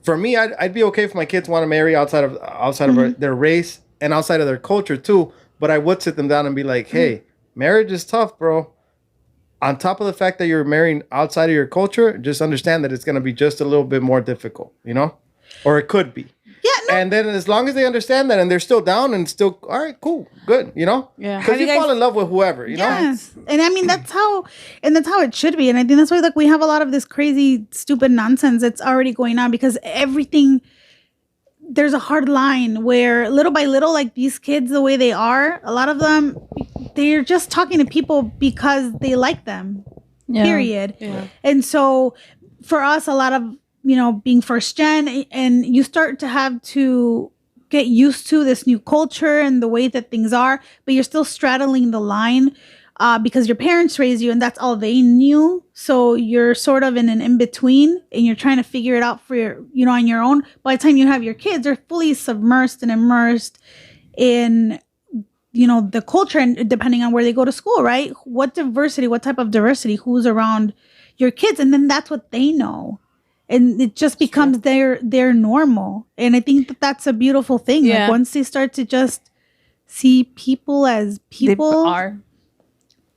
for me, I'd be okay if my kids want to marry outside of their race and outside of their culture too. But I would sit them down and be like, hey, marriage is tough, bro. On top of the fact that you're marrying outside of your culture, just understand that it's going to be just a little bit more difficult, Or it could be. Yeah, And then as long as they understand that and they're still down and still, all right, cool, good, you know? Yeah. Because you fall in love with whoever, you know? Yes. And I mean that's how it should be. And I think that's why like we have a lot of this crazy, stupid nonsense that's already going on because everything there's a hard line where little by little, like these kids, the way they are, a lot of them they're just talking to people because they like them. Yeah. Period. Yeah. And so for us, a lot of, being first gen and you start to have to get used to this new culture and the way that things are, but you're still straddling the line because your parents raised you and that's all they knew. So you're sort of in an in-between and you're trying to figure it out for on your own. By the time you have your kids, they're fully submersed and immersed in the culture and depending on where they go to school, right? What type of diversity, who's around your kids. And then that's what they know. And it just becomes their normal. And I think that that's a beautiful thing. Yeah. Like once they start to just see people as people. They are.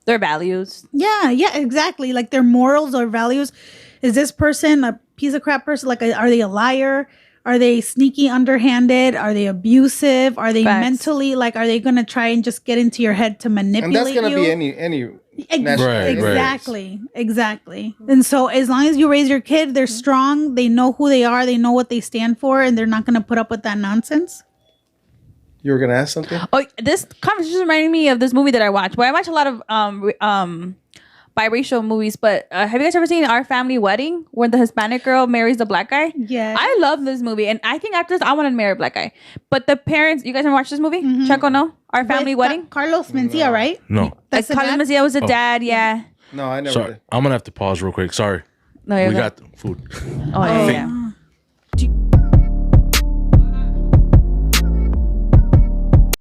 Their values. Yeah, exactly. Like their morals or values. Is this person a piece of crap person? Like, are they a liar? Are they sneaky, underhanded? Are they abusive? Are they Facts. mentally, like, are they going to try and just get into your head to manipulate you? And that's going to be any Exactly. And so as long as you raise your kid, they're strong, they know who they are, they know what they stand for, and they're not going to put up with that nonsense. You were going to ask something? Oh, this conversation reminded me of this movie that I watched. Well, I watch a lot of biracial movies, but have you guys ever seen Our Family Wedding, where the Hispanic girl marries the black guy? Yeah. I love this movie, and I think after this, I want to marry a black guy. But the parents, you guys ever watched this movie? Checo, no? Our Family Wedding? Carlos Mencia, right? No. That's the Carlos dad? Mencia was the dad, yeah. No, I never Sorry. did. I'm going to have to pause real quick. Sorry. No, you're We good. got food. Oh, yeah.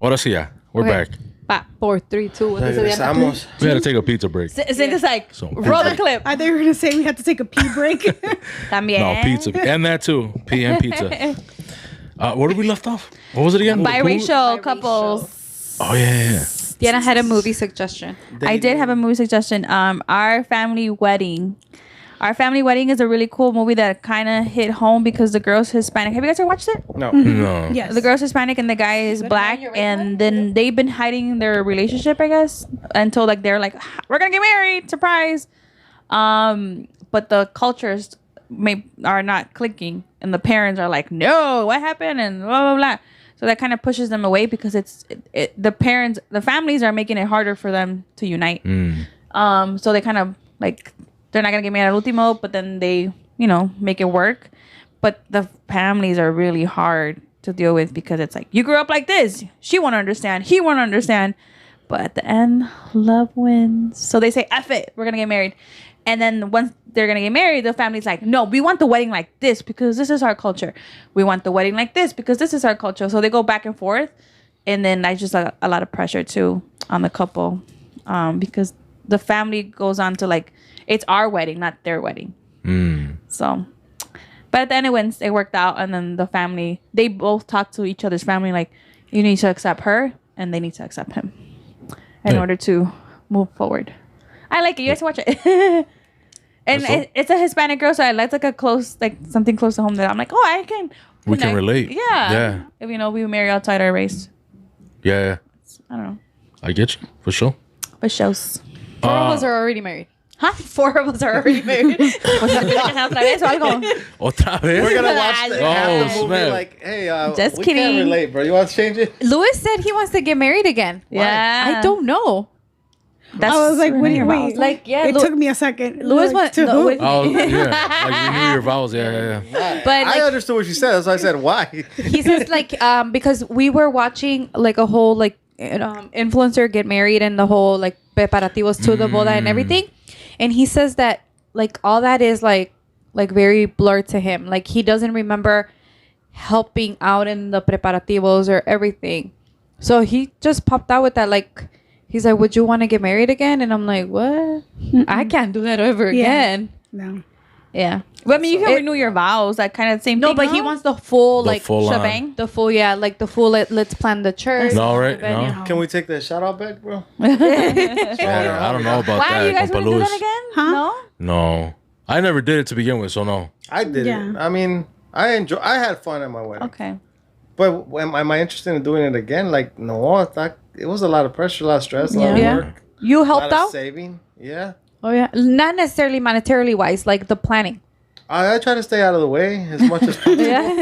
Ahora sí, ya. We're Okay. back. 4, 3, 2. What is it? Regresamos. We had to take a pizza break. It's like, So, roll the pizza. clip. I thought you were going to say we had to take a pee break. También. No, pizza. And that too. PM pizza. Where did we left off? What was it again? Biracial couples. Oh, yeah. Diana had a movie suggestion. I did have a movie suggestion. Our Family Wedding. Our Family Wedding is a really cool movie that kind of hit home because the girl's Hispanic. Have you guys ever watched it? No. No. Yes. The girl's Hispanic and the guy is black, and then they've been hiding their relationship, I guess, until like they're like, we're gonna get married, surprise. But the cultures are not clicking, and the parents are like, no, what happened, and blah blah blah. So that kind of pushes them away because the families are making it harder for them to unite. So they kind of like, they're not gonna get married al último, but then they, make it work. But the families are really hard to deal with because it's like, you grew up like this. She won't understand. He won't understand. But at the end, love wins. So they say, F it, we're gonna get married. And then once they're gonna get married, the family's like, no, we want the wedding like this because this is our culture. We want the wedding like this because this is our culture. So they go back and forth. And then that's just a lot of pressure too on the couple, because the family goes on to like, it's our wedding, not their wedding. So, but at the end it worked out. And then the family, they both talk to each other's family like, you need to accept her and they need to accept him in order to move forward. I like it. You guys watch it. And it's a Hispanic girl, so I like a close, like something close to home that I'm like, oh, I can. We can relate. Yeah. Yeah. If we marry outside our race. Yeah. I don't know. I get you. For sure. For shows. 4 of us are already married. Huh? 4 of us are already married. Otra vez o algo? Otra vez? We're going to watch the half the movie snap. like, hey, Just we kidding. can't relate, bro. You want to change it? Louis said he wants to get married again. Yeah. I don't know. That's I was like, what do you about? wait? Like, yeah, It took me a second. Louis Like, went to no, who? with- Oh, yeah. Like renew your vows. Yeah. But I like, understood what she said. That's why I said, why? he says like because we were watching like a whole like influencer get married and the whole like preparativos to the boda and everything, and he says that like all that is like very blurred to him. Like he doesn't remember helping out in the preparativos or everything. So he just popped out with that like. He's like, would you want to get married again? And I'm like, what? I can't do that ever again. No. Yeah. But I mean, you can renew your vows. That kind of same No, thing. but he wants the full The like full on. shebang. the full like the full let's plan the church. No, right? the venue. No. Can we take the shout out back, bro? Yeah, I don't know about Why that. you guys Compa want to do Luis. that again? Huh? No. No. I never did it to begin with, so no. I did Yeah. it. I mean, I had fun at my wedding. Okay. But am I interested in doing it again? Like, no, it's not, it was a lot of pressure, a lot of stress, a lot of Yeah. work, You a helped lot of out? saving. Yeah. Oh yeah. Not necessarily monetarily wise, like the planning. I try to stay out of the way as much as possible.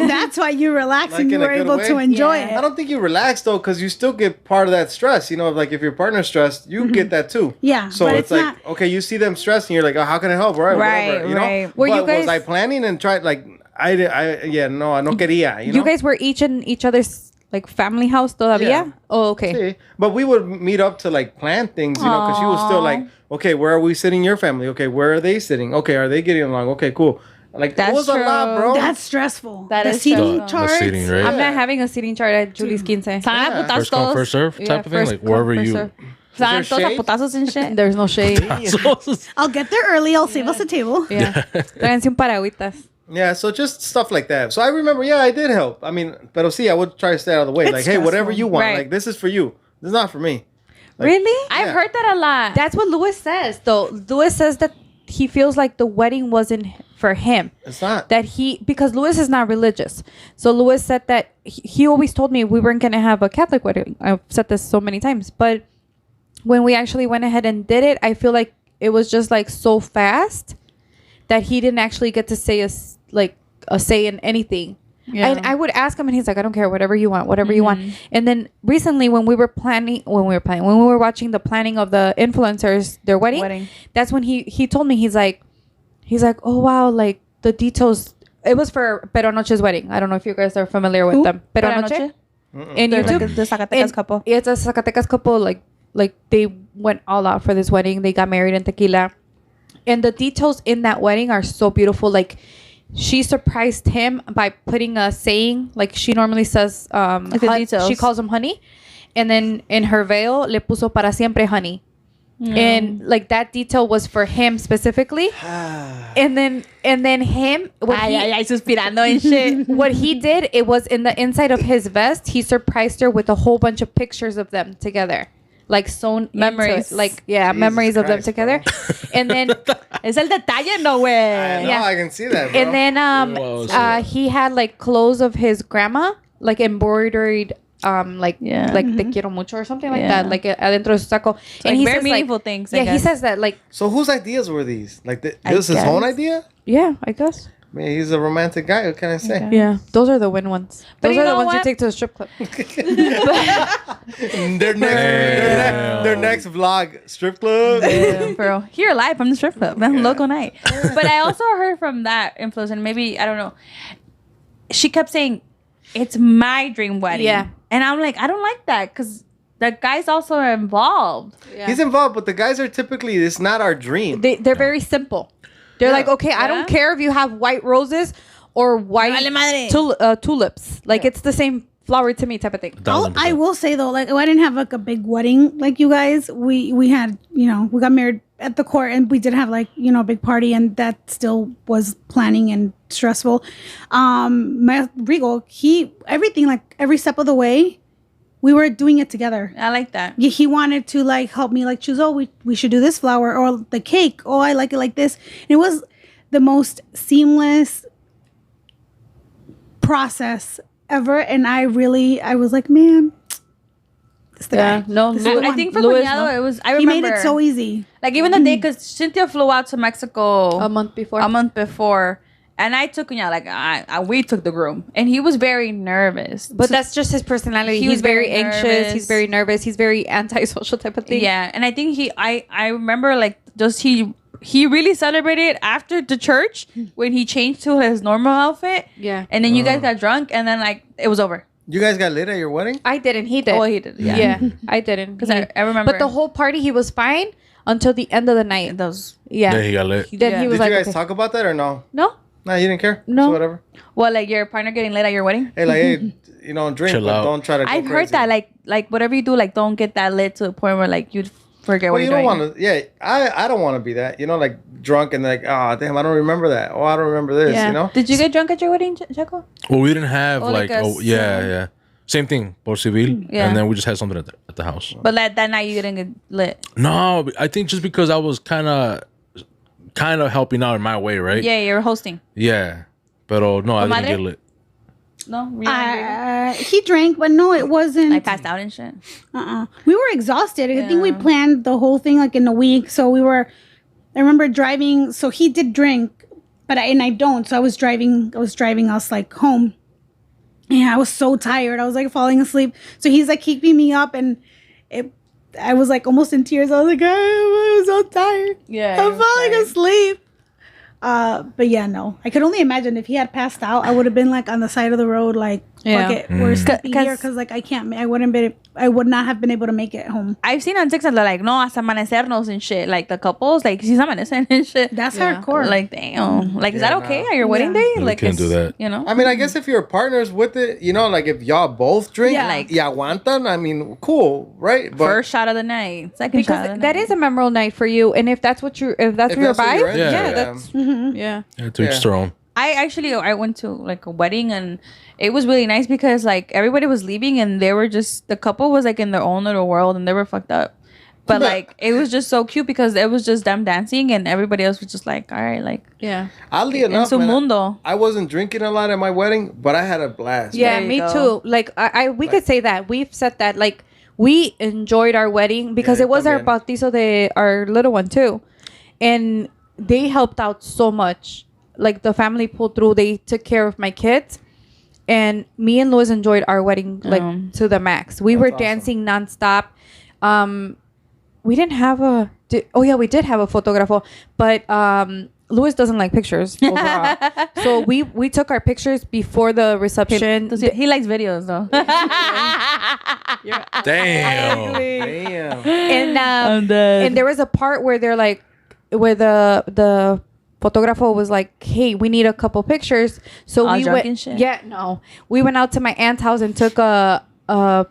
That's why you relaxed Like and you in a were good able way? to enjoy Yeah. I it. don't think you relax though, because you still get part of that stress. You know, like if your partner's stressed, you get that too. Yeah, So but it's it's like, okay, you see them stressed, and you're like, oh, how can I help? Right, whatever. You know. Right. Were But you guys- was I planning and tried like yeah, no quería. You know. You guys were each in each other's like family house todavía? Yeah. Oh, okay. Sí. But we would meet up to like plan things, you know, because she was still like, okay, where are we sitting? Your family? Okay, where are they sitting? Okay, are they getting along? Okay, cool. Like that That's was a lot, true. bro. That's stressful. That the is seating stressful. charts. The seating, right? I'm not having a seating chart at Julie's Quince. Se van a putazos First come, todos. first serve type Yeah, of thing. first Like come, wherever first you. serve. Se van Is there todos a shade? putazos and shit. There's no shade. I'll get there early. I'll save us a table. Yeah. Tráiganse un paragüitas. Yeah, so just stuff like that. So I remember, yeah, I did help. I mean, but see, I would try to stay out of the way. It's Like, hey, whatever stressful. you want, Right. like this is for you. This is not for me. Really? I've Yeah. heard that a lot. That's what Louis says, though. Louis says that he feels like the wedding wasn't for him. It's not. That because Louis is not religious. So Louis said that he always told me we weren't going to have a Catholic wedding. I've said this so many times. But when we actually went ahead and did it, I feel like it was just like so fast that he didn't actually get to say a say in anything. Yeah. And I would ask him and he's like, I don't care, whatever you want, whatever you want. And then recently when we were watching the planning of the influencers, their wedding. That's when he told me, he's like, oh wow, like the details. It was for Pero Noche's wedding. I don't know if you guys are familiar with them. Pero Pero Noche? Noche? In They're YouTube. like the Zacatecas And couple. It's a Zacatecas couple. Like they went all out for this wedding. They got married in tequila. And the details in that wedding are so beautiful. Like she surprised him by putting a saying, like she normally says, Like the details. she calls him honey. And then in her veil, le puso para siempre honey. And like that detail was for him specifically. and then him, Suspirando and shit. what he did, it was in the inside of his vest. He surprised her with a whole bunch of pictures of them together, like sewn Memories. into it. Like Jesus memories of them Christ, together. And then Es el detalle, no, I güey. know, Yeah. I can see that, bro. and then Whoa, he had like clothes of his grandma, like embroidered. Like te quiero mucho or something like Yeah. that, like adentro de su saco. Like he very says, meaningful things, I Yeah, he guess. says that like So whose ideas were these? Like, this I is his own guess. idea? yeah, I guess. I mean, he's a romantic guy. What can I say? Yeah, those are the win ones. But Those you are the know ones what? you take to the strip club. Their next vlog, strip club. Yeah, bro. Here live from the strip club, man. Local night. But I also heard from that influencer, and maybe I don't know. She kept saying, "It's my dream wedding." Yeah. And I'm like, I don't like that because the guys also are involved. Yeah. He's involved, but the guys are typically, it's not our dream. They're very simple. They're Yeah. like, okay, I don't Yeah. care if you have white roses or white Vale madre. tulips. Like it's the same flower to me type of thing. I will say though, like I didn't have like a big wedding like you guys. We had, we got married at the court and we did have like, a big party, and that still was planning and stressful. My Rigo, everything, like every step of the way, we were doing it together. I like that. He wanted to like help me like choose, we should do this flower or the cake. Oh, I like it like this. And it was the most seamless process ever. And I was like, man, this the guy. No, This is the I one. think for Louis, Cuñado, no? it was. I He remember made it so easy. Like even the day, because Cynthia flew out to Mexico a month before. a month before, and I took Cuñado. Like we took the groom, and he was very nervous. But that's just his personality. He He's was very very anxious. nervous. He's very nervous. He's very antisocial type of thing. Yeah, and I think I remember like just he really celebrated after the church when he changed to his normal outfit. Yeah. And then you guys got drunk, and then like it was over. You guys got lit at your wedding? I didn't. He did. Oh, he did. Yeah. Yeah, I didn't. Because I remember. But the whole party, he was fine until the end of the night. those. Yeah. Then he got lit. Then Yeah. he was Did like, you guys okay. talk about that or no? No. No, you didn't care? No. So whatever. Well, like your partner getting lit at your wedding. Hey, like, hey, drink, Chill but out. don't try to go I've crazy. heard that like whatever you do, like don't get that lit to the point where like you'd forget Well, what you you're don't doing. want to. Yeah, I don't want to be that. Like drunk and like, oh damn, I don't remember that. Oh, I don't remember this. Yeah. Did you get drunk at your wedding, Checo? Well, we didn't have Oh, like a yeah. Same thing, por civil. Yeah. And then we just had something at the house. But that night you didn't get lit. No, I think just because I was kind of helping out in my way, right? Yeah, you were hosting. Yeah. But no, I didn't Comadre? get lit. No, we didn't He drank, but no, it wasn't. I passed out and shit. We were exhausted. I think we Yeah. planned the whole thing like in a week. So we were. I remember driving. So he did drink, but I don't. So I was driving us like home. Yeah, I was so tired. I was like falling asleep. So he's like keeping me up, and I was like almost in tears. I was like, I was so tired. Yeah, I'm falling asleep. But yeah, no. I could only imagine if he had passed out, I would have been like on the side of the road, like, Yeah. fuck it, we're sleeping here, because like I would not have been able to make it home. I've seen on TikTok they're like, no, hasta amanecernos and shit. Like the couples, like, she's amanecen and shit. That's Yeah. hardcore. Like, damn. Like, is that Yeah, okay no. at your wedding day? We Like, can't do that. You know? I mean, I guess if you're partners with it, you know, like if y'all both drink, Yeah. like, y aguantan, I mean, cool, right? But First shot of the night. Second shot of Because the that night. is a memorable night for you, and if that's what your if vibe, that's what you're into, Yeah. that's Mm-hmm. yeah. Yeah, to each their own. I went to like a wedding and it was really nice because like everybody was leaving and they were just the couple was like in their own little world and they were fucked up. But like it was just so cute because it was just them dancing and everybody else was just like, all right, like Yeah. oddly en enough, su man, mundo. I wasn't drinking a lot at my wedding, but I had a blast. Yeah, There you me go. too. Like we could say that. We've said that. Like we enjoyed our wedding because Yeah, it was our también. bautizo de our little one too. And they helped out so much. Like the family pulled through, they took care of my kids. And me and Louis enjoyed our wedding like to the max. We were awesome. dancing nonstop. We didn't have we did have a photographer, but Louis doesn't like pictures overall. So we took our pictures before the reception. He likes videos though. Damn. Damn. And and there was a part where they're like, where the photographer was like, hey, we need a couple pictures. So All we drunk went. and shit? Yeah, no, we went out to my aunt's house and took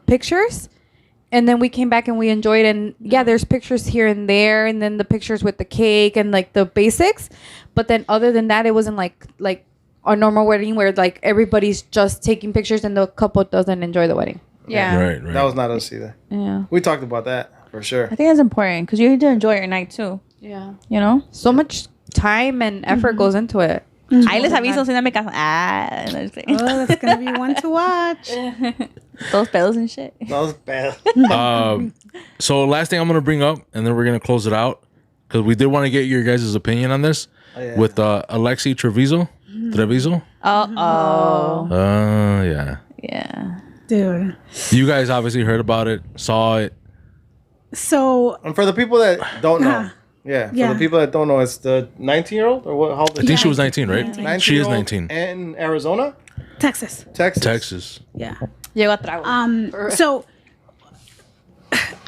pictures. And then we came back and we enjoyed. And yeah, there's pictures here and there, and then the pictures with the cake and like the basics. But then other than that, it wasn't like a normal wedding where like everybody's just taking pictures and the couple doesn't enjoy the wedding. Yeah. Right. That was not us either. Yeah. We talked about that for sure. I think that's important because you need to enjoy your night too. Yeah, You know? so much time and effort goes into it. Ahí les aviso si no me caso. Ah, no, just kidding. Oh, that's gonna be one to watch. Oh. Those pedos and shit. That was bad. So last thing I'm gonna bring up, and then we're gonna close it out because we did want to get your guys' opinion on this yeah. with Alexi Treviso. Oh. Yeah. Yeah. Dude. You guys obviously heard about it, saw it. So And for the people that don't know, for Yeah. the people that don't know, it's the 19-year-old or what? How old I think she was 19, right? 19 She is 19. in Arizona, Texas. Texas. Yeah. Llegó a trago. So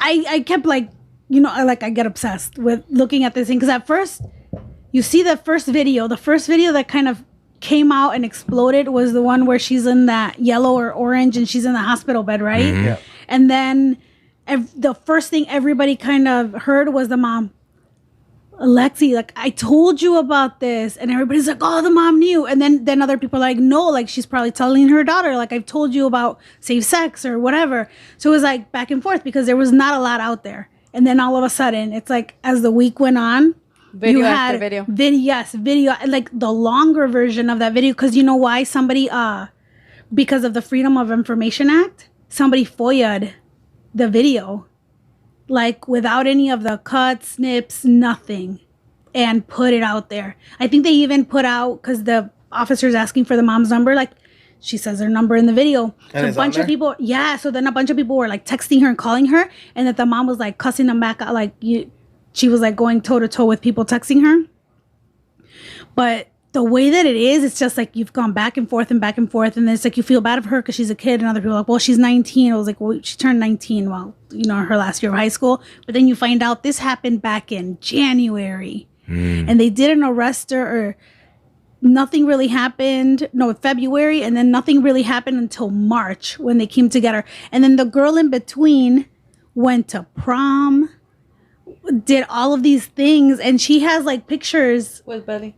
I kept like, you know, I get obsessed with looking at this thing because at first you see the first video that kind of came out and exploded was the one where she's in that yellow or orange and she's in the hospital bed, right? Yeah. And then the first thing everybody kind of heard was the mom, Alexi, like, I told you about this. And everybody's like, oh, the mom knew. And then other people are like, no, like, she's probably telling her daughter, like, I've told you about safe sex or whatever. So it was like back and forth because there was not a lot out there. And then all of a sudden, it's like as the week went on, Video you after had video. video, like the longer version of that video. Because you know why? Somebody, because of the Freedom of Information Act, somebody FOIA'd the video, like without any of the cuts, snips, nothing, and put it out there. I think they even put out, because the officer's asking for the mom's number, like she says her number in the video. And So a it's on bunch there? of people, so then a bunch of people were like texting her and calling her, and that the mom was like cussing them back out, like she was like going toe to toe with people texting her. But the way that it is, it's just like you've gone back and forth, and then it's like you feel bad for her because she's a kid, and other people are like, well, she's 19. I was like, well, she turned 19 while, you know, her last year of high school. But then you find out this happened back in January, and they didn't arrest her, or nothing really happened. No, February, and then nothing really happened until March when they came to get her. And then the girl in between went to prom, did all of these things, and she has like pictures. With Betty.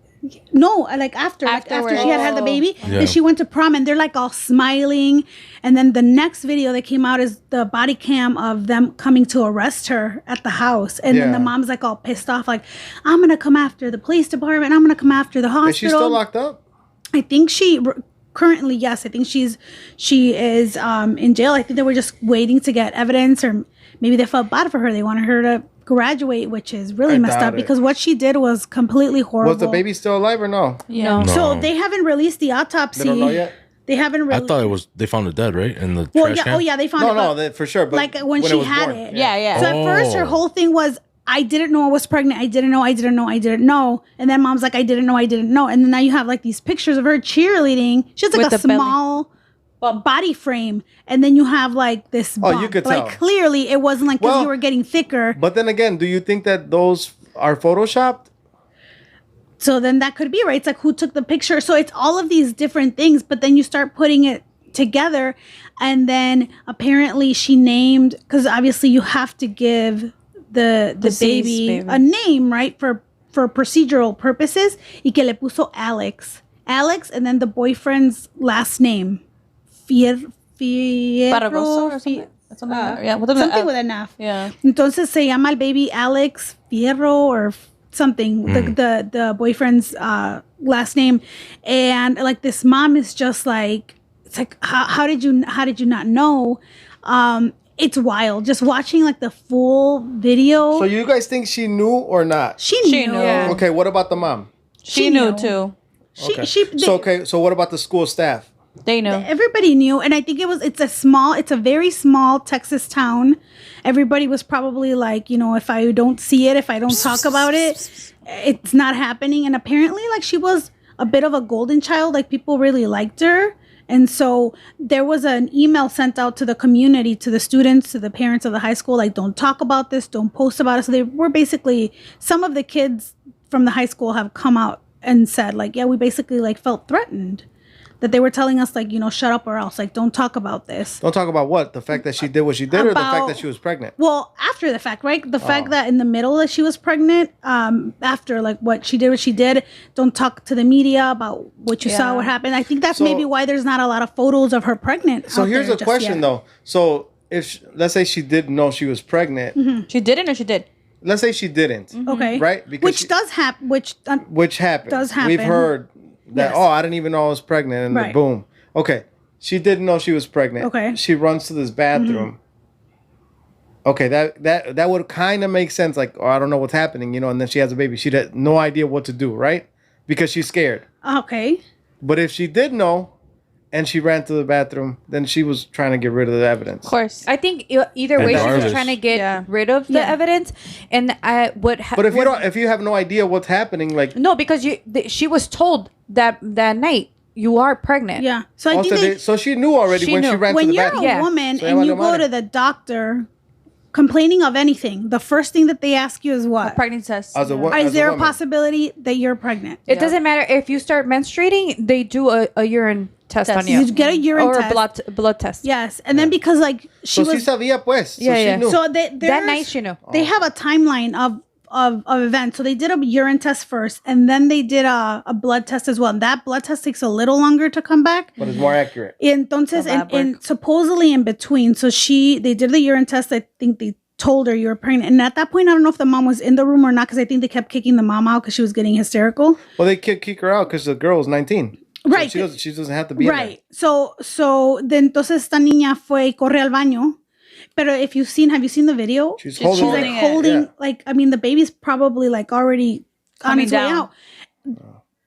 No, like after she had the baby, Yeah. then she went to prom, and they're like all smiling. And then the next video that came out is the body cam of them coming to arrest her at the house. And then Yeah. the mom's like all pissed off, like, I'm gonna come after the police department, I'm gonna come after the hospital. Is she still locked up? I think currently, yes, I think she is in jail. I think they were just waiting to get evidence, or maybe they felt bad for her. They wanted her to graduate, which is really messed up because what she did was completely horrible. Was the baby still alive or no? Yeah. No. So they haven't released the autopsy. They don't know yet? They haven't I really. thought they found it dead, right? In the Well, trash yeah. can? Oh, yeah. They found it. No, for sure. But like when it she was had born. it. Yeah. So at first, her whole thing was, I didn't know I was pregnant. I didn't know. And then mom's like, I didn't know. And then now you have like these pictures of her cheerleading. She has like With a the belly. small body frame. And then you have like this bump. You could tell. Like clearly it wasn't like because you were getting thicker. But then again, do you think that those are photoshopped? So then that could be, right? It's like who took the picture. So it's all of these different things. But then you start putting it together. And then apparently she named, because obviously you have to give the baby a name, right? For procedural purposes. Y que le puso Alex, and then the boyfriend's last name, Fierro, Barbosa or something. Yeah, something with an F. Yeah. Entonces se llama el baby Alex Fierro or something. The boyfriend's last name, and like this mom is just like, it's like how did you not know? It's wild just watching like the full video. So you guys think she knew or not? She knew. Yeah. Okay, what about the mom? She knew too. So what about the school staff? They knew. Everybody knew, and I think it's a very small Texas town. Everybody was probably like, if I don't see it, if I don't talk about it, it's not happening. And apparently, like, she was a bit of a golden child. Like, people really liked her. And so there was an email sent out to the community, to the students, to the parents of the high school, like, don't talk about this, don't post about it. So they were basically, some of the kids from the high school have come out and said, like, yeah, we basically like felt threatened. That they were telling us, like, shut up or else, like, don't talk about this. Don't talk about what? The fact that she did what she did, or the fact that she was pregnant? Well, after the fact, right? The fact that in the middle that she was pregnant, after like what she did, don't talk to the media about what you saw, what happened. I think that's maybe why there's not a lot of photos of her pregnant. So here's a question though. So if let's say she didn't know she was pregnant, She didn't or she did? let's say she didn't, Okay, right? Because which does happen. Which happens. does happen. We've heard that. Yes. Oh, I didn't even know I was pregnant, and Right. boom. Okay, she didn't know she was pregnant. Okay. She runs to this bathroom. Okay, that would kind of make sense. Like, oh, I don't know what's happening, and then she has a baby. She had no idea what to do, right? Because she's scared. Okay. But if she did know, and she ran to the bathroom, then she was trying to get rid of the evidence. Of course. I think either way, she Regardless. was trying to get Yeah. rid of the evidence, and But if you have no idea what's happening, like no, because she was told that night you are pregnant. Yeah. So I think so she knew already She when she knew. ran to when the you're bathroom. a Yeah. woman So and you ella go madre. to the doctor complaining of anything, the first thing that they ask you is what? Pregnancy test. As a wo- Is as there a woman. possibility that you're pregnant? It doesn't matter if you start menstruating; they do a urine test on you. You get a urine or test. a blood test. Yes, and then because like she So was, she sabía pues. So Yeah, she yeah. knew. so That night she knew. They have a timeline of events. So they did a urine test first, and then they did a blood test as well. And that blood test takes a little longer to come back. But it's more accurate. Entonces, The lab and supposedly in between, so they did the urine test. I think they told her you were pregnant, and at that point, I don't know if the mom was in the room or not, because I think they kept kicking the mom out because she was getting hysterical. Well, they kick her out because the girl was 19. So Right. she doesn't have to be Right. So de entonces esta niña fue y corre al baño. Pero have you seen the video? She's She's holding like it. holding, Yeah. like, I mean, the baby's probably like already on Coming its way down. out.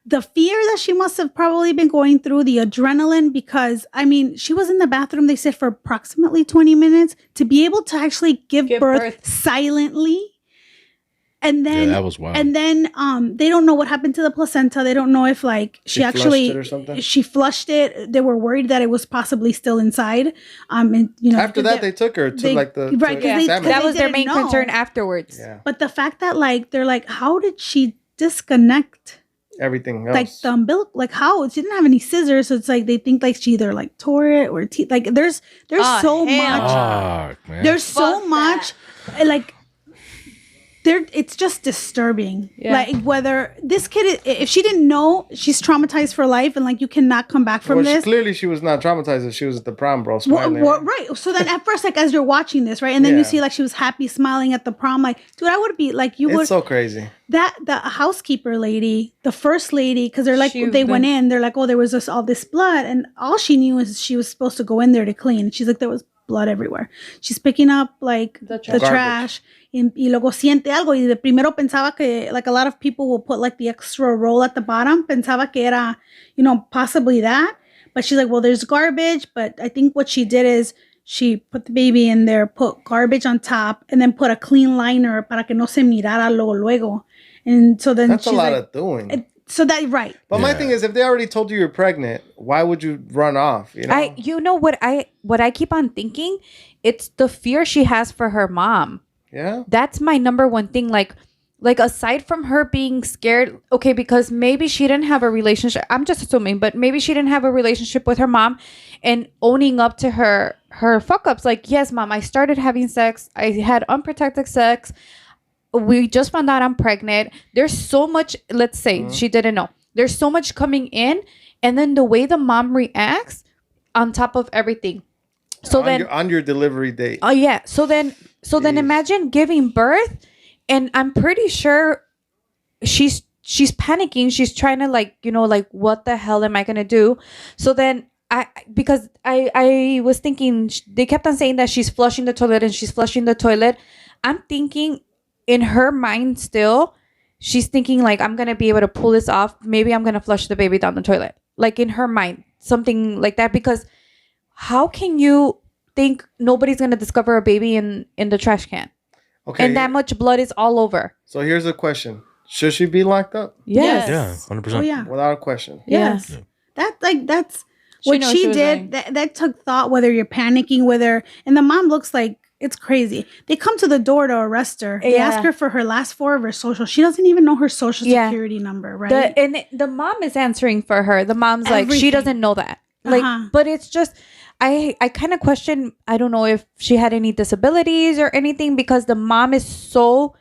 The fear that she must have probably been going through, the adrenaline, because I mean, she was in the bathroom, they said, for approximately 20 minutes to be able to actually give birth silently. And then, Yeah, that was wild. And then, they don't know what happened to the placenta. They don't know if like she flushed actually it or something? she flushed it. They were worried that it was possibly still inside. And After that, they took her to they- like the right, 'cause to they- examine. That they was their didn't main know. concern afterwards. Yeah, But the fact that like they're like, how did she disconnect everything else. like the umbilical? Like how she didn't have any scissors, so it's like they think like she either like tore it or like there's Oh, so hell much. Fuck, man. There's so Fuck much like it's just disturbing. Yeah. Like whether this kid, if she didn't know, she's traumatized for life, and like you cannot come back from Well, this. clearly she was not traumatized if she was at the prom, bro. Smiling. Right. So then at first, like as you're watching this, right, and then Yeah. you see like she was happy, smiling at the prom. Like, dude, I would be like, you would. It's so crazy. That the housekeeper lady, the first lady, because they're like She- they went in, they're like, oh, there was all this blood, and all she knew is she was supposed to go in there to clean. She's like, there was blood everywhere. She's picking up like the trash. trash, y luego siente algo. Y de primero pensaba que like a lot of people will put like the extra roll at the bottom. Pensaba que era, possibly that. But she's like, well, there's garbage. But I think what she did is she put the baby in there, put garbage on top, and then put a clean liner para que no se mirara luego. And so then That's a she's lot like, of doing. so that right. But my Yeah. thing is, if they already told you you're pregnant, why would you run off? You know? You know what I keep on thinking? It's the fear she has for her mom. Yeah. That's my number one thing. Like aside from her being scared, okay, because maybe she didn't have a relationship. I'm just assuming, but maybe she didn't have a relationship with her mom, and owning up to her fuck ups. Like, yes, mom, I started having sex. I had unprotected sex. We just found out I'm pregnant. There's so much. Let's say she didn't know. There's so much coming in, and then the way the mom reacts on top of everything. So on your delivery date. oh yeah. So then imagine giving birth, and I'm pretty sure she's panicking. She's trying to like what the hell am I gonna do? So then I was thinking they kept on saying that she's flushing the toilet and she's flushing the toilet. I'm thinking in her mind still, she's thinking like I'm gonna be able to pull this off. Maybe I'm gonna flush the baby down the toilet. Like in her mind, something like that. Because how can you think nobody's gonna discover a baby in the trash can? Okay. And that much blood is all over. So here's a question: should she be locked up? Yes. Yeah, 100%. Oh yeah. Without a question. Yes. Yeah. That's She what knows she she was did. lying. That took thought, whether you're panicking, and the mom looks like it's crazy. They come to the door to arrest her. They ask her for her last four of her social. She doesn't even know her social security number, right? The mom is answering for her. The mom's like, she Everything. doesn't know that. Like, but it's just, I kind of question, I don't know if she had any disabilities or anything, because the mom is so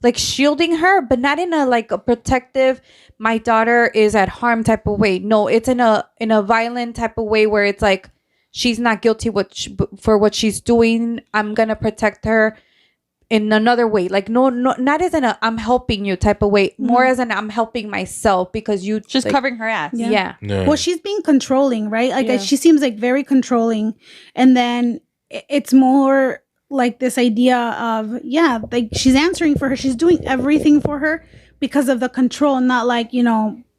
like shielding her, but not in a like a protective, my daughter is at harm type of way. No, it's in a violent type of way where it's like, she's not guilty for what she's doing. I'm going to protect her in another way. Like, no, not as in a I'm helping you type of way. More as an I'm helping myself because you... She's like, covering her ass. Yeah. Yeah. Well, she's being controlling, right? Like she seems like very controlling. And then it's more like this idea of, like she's answering for her. She's doing everything for her because of the control, not like,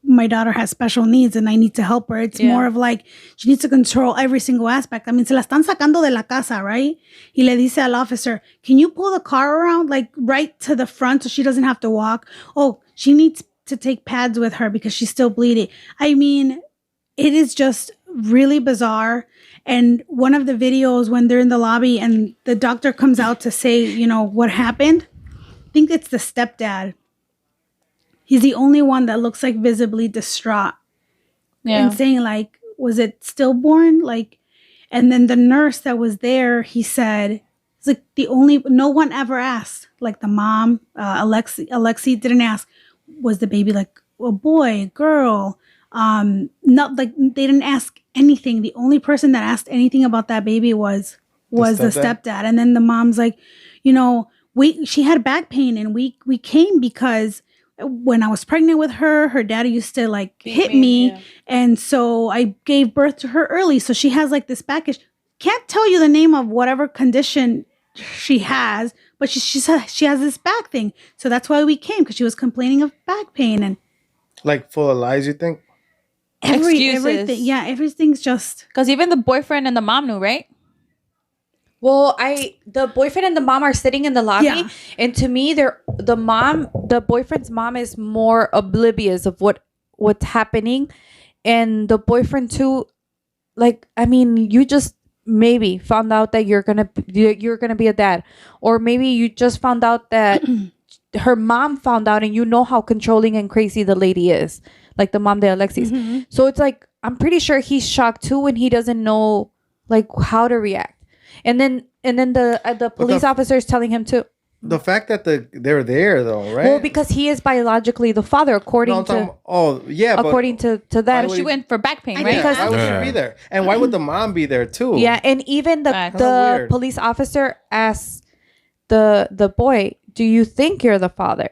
my daughter has special needs and I need to help her. It's more of like, she needs to control every single aspect. I mean, se la están sacando de la casa, right? Y le dice al officer, can you pull the car around, like right to the front so she doesn't have to walk? Oh, she needs to take pads with her because she's still bleeding. I mean, it is just really bizarre. And one of the videos when they're in the lobby and the doctor comes out to say, what happened, I think it's the stepdad. He's the only one that looks like visibly distraught and saying like, was it stillborn? Like, and then the nurse that was there, he said, it's like no one ever asked, like the mom, Alexi didn't ask, was the baby like a boy, a girl? Not like they didn't ask anything. The only person that asked anything about that baby was the stepdad. And then the mom's like, she had back pain and we came because when I was pregnant with her, her daddy used to like hit me. Yeah. And so I gave birth to her early. So she has like this back issue. Can't tell you the name of whatever condition she has, but she has this back thing. So that's why we came, because she was complaining of back pain. And like full of lies, you think? Excuses. Everything. Yeah, everything's just... Because even the boyfriend and the mom knew, right? Well, the boyfriend and the mom are sitting in the lobby, and to me, the boyfriend's mom is more oblivious of what's happening, and the boyfriend too. Like, I mean, you just maybe found out that you're gonna be a dad, or maybe you just found out that her mom found out, and you know how controlling and crazy the lady is, like the mom de Alexis. Mm-hmm. So it's like I'm pretty sure he's shocked too when he doesn't know like how to react. And then the police officer is telling him to. the fact that they're there though, right? Well, because he is biologically the father, according No, I'm to talking, but according to them. would She he- went for back pain, I right? think- Because- why would Yeah. she be there? And why would the mom be there too? Yeah, and even the Facts. Weird. police officer asks the boy, "Do you think you're the father?"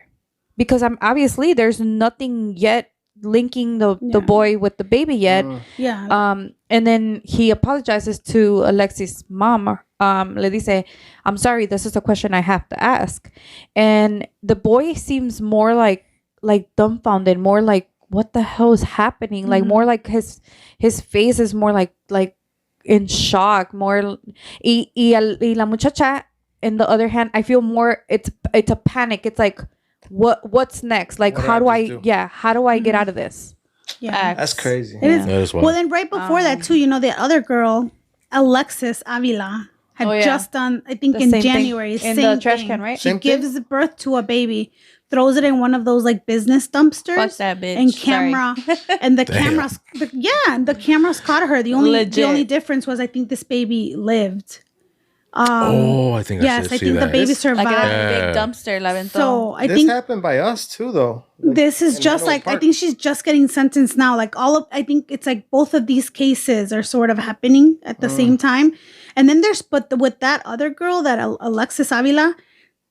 Because I'm obviously there's nothing yet linking the boy with the baby yet. Yeah. And then he apologizes to Alexis' mom. Le dice, "I'm sorry, this is a question I have to ask." And the boy seems more like dumbfounded, more like what the hell is happening? Like more like his face is more like in shock. More y la muchacha. On the other hand, I feel more. It's a panic. It's like what's next? Like What how did do I I just do? how do I get out of this? Yeah. That's crazy. It is. That is wild. Well, then right before that too, the other girl, Alexis Avila, had just done, I think The in same thing. January, In same the trash thing. can, right? She Same thing? gives birth to a baby, throws it in one of those like business dumpsters. Fuck that bitch. And Sorry. camera, and the cameras, the cameras caught her. The Legit. only difference was I think this baby lived. I think Yes, I I see think the that. baby This- survived. Like in a Yeah. big dumpster, la aventó. So I This think happened by us too, though. this is in just Menlo like I Park. think she's just getting sentenced now. Like I think it's like both of these cases are sort of happening at the same time. And then with that other girl, that Alexis Avila,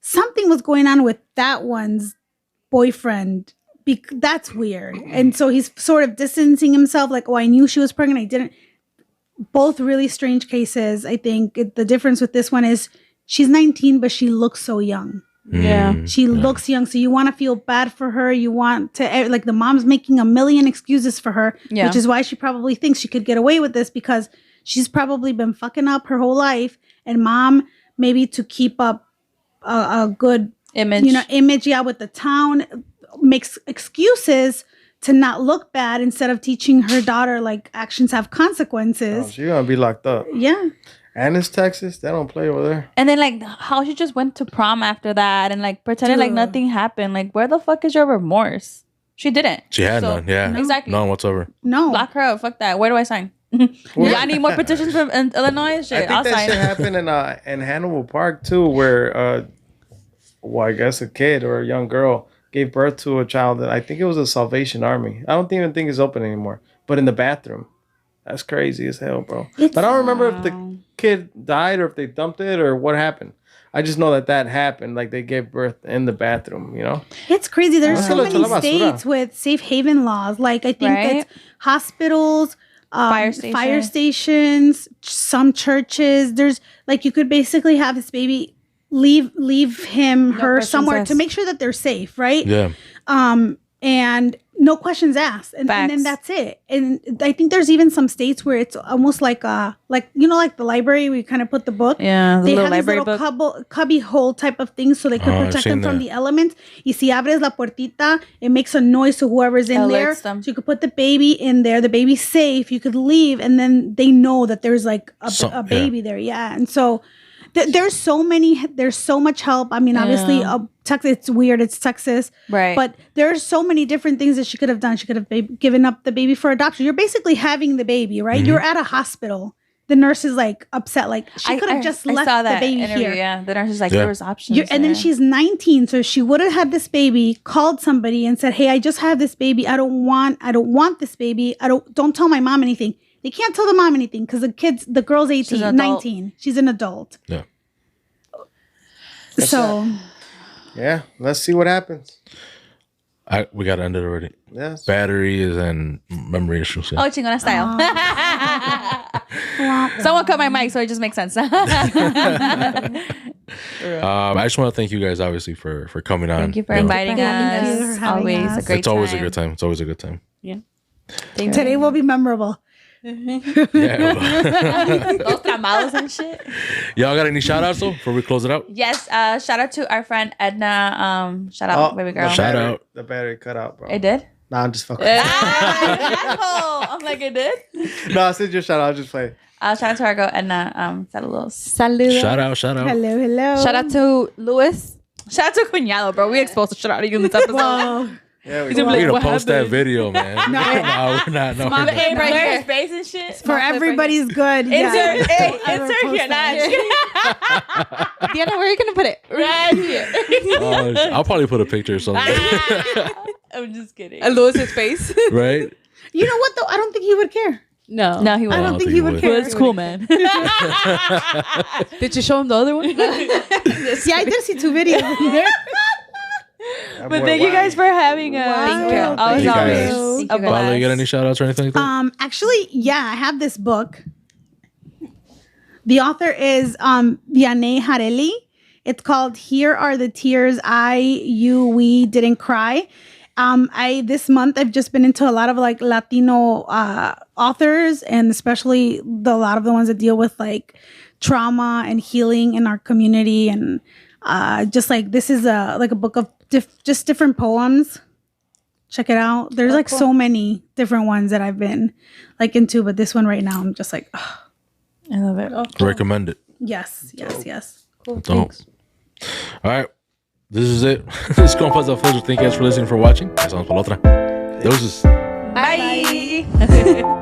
something was going on with that one's boyfriend. That's weird. And so he's sort of distancing himself. Like, oh, I knew she was pregnant. I didn't. Both really strange cases. I think the difference with this one is she's 19, but she looks so young. Yeah. She looks young, so you want to feel bad for her. You want to like the mom's making a million excuses for her, Yeah. which is why she probably thinks she could get away with this because she's probably been fucking up her whole life, and mom maybe to keep up a good Image. image, with the town, makes excuses to not look bad instead of teaching her daughter like actions have consequences. Oh, she's gonna be locked up. Yeah. And it's Texas. They don't play over there. And then like how she just went to prom after that and like pretended like Dude. nothing happened. Like where the fuck is your remorse? She didn't. She had So- none. Yeah. Exactly. None whatsoever. No. Block her out. Fuck that. Where do I sign? Y'all need more petitions from Illinois? I Shit, think I'll that sign. shit happened in Hannibal Park too, where I guess a kid or a young girl gave birth to a child that I think it was a Salvation Army. I don't even think it's open anymore, but in the bathroom. That's crazy as hell, bro. But I don't remember if the kid died or if they dumped it or what happened. I just know that happened. Like they gave birth in the bathroom, you know? It's crazy. There's Ah. so Échalo, many échalo basura. states with safe haven laws. Like I think Right? it's hospitals, Fire fire station. stations, some churches. There's like you could basically have this baby leave him her questions somewhere to asked. make sure that they're safe, right? Yeah. And no questions asked, and then Facts. that's it. And I think there's even some states where it's almost like like the library where you kind of put the book. Yeah, the They little have this library little book. cubby hole type of thing so they could I've protect seen them from that. the elements. Y si abres la puertita, it makes a noise so whoever's in there. Alerts them. So you could put the baby in there. The baby's safe. You could leave, and then they know that there's like a baby there. Yeah, and so there's so much help. I mean, obviously, Texas. It's weird. It's Texas, Right. But there's so many different things that she could have done. She could have given up the baby for adoption. You're basically having the baby, right? Mm-hmm. You're at a hospital. The nurse is like upset, like she could have just left saw the that baby interview, here. Yeah, the nurse is like, Yeah. there was options. And then there. she's 19, so if she would have had this baby, called somebody and said, "Hey, I just have this baby. I don't want this baby. Don't tell my mom anything." They can't tell the mom anything because the girl's 18, She's an adult. 19. She's an adult. Yeah. So Yeah. Let's see what happens. We got to end it already. Yes. Batteries and memory issues. Yeah. Oh, chingona style. Someone cut my mic, so it just makes sense. I just want to thank you guys, obviously, for coming on. Thank you for know. inviting Thank you for us. having Always us. a great It's always a time. good time. It's always a good time. today will be memorable. Yeah. Those camados and shit. Y'all got any shout outs though before we close it out? Yes, shout out to our friend Edna. Shout out, baby girl. Shout out. The battery cut out, bro. It did? Nah, I'm just fucking. Asshole. I'm like, it did? No, I said your shout out. I'll just play. Shout out to our girl Edna. Saludos. Salud. Shout out. Hello. Shout out to Luis. Shout out to Cuñado, bro. We exposed to shout out to you in this episode. Whoa. Yeah, We need to post that video, man. No. No, we're not. No, we're not. Hey, Right blur here. his face and shit. For everybody's good. Insert, hey, I will insert post here, that. not Diana, where are you gonna put it? right here. I'll probably put a picture or something. I'm just kidding. Lewis's face. Right? You know what though? I don't think he would care. No. No, he I won't. don't think he would would. care. But it's cool, man. Did you show him the other one? Yeah, I did see 2 videos in there. But thank you guys for having us. Thank you. I was Thank you always guys. a Thank you, Paula, you got blast. any shout outs or anything like that? Actually, yeah, I have this book. The author is Vianney Hareli. It's called "Here Are the Tears We Didn't Cry." This month I've just been into a lot of like Latino authors, and especially a lot of the ones that deal with like trauma and healing in our community, and just like this is a book of just different poems. Check it out. There's like so many different ones that I've been like into, but this one right now I'm just like, ugh. I love it. Recommend it. Yes. Cool. Thanks. All right. This is it. This is Compas Unfiltered. Thank you guys for listening, for watching. Nos vemos para la otra. Deuces. Bye.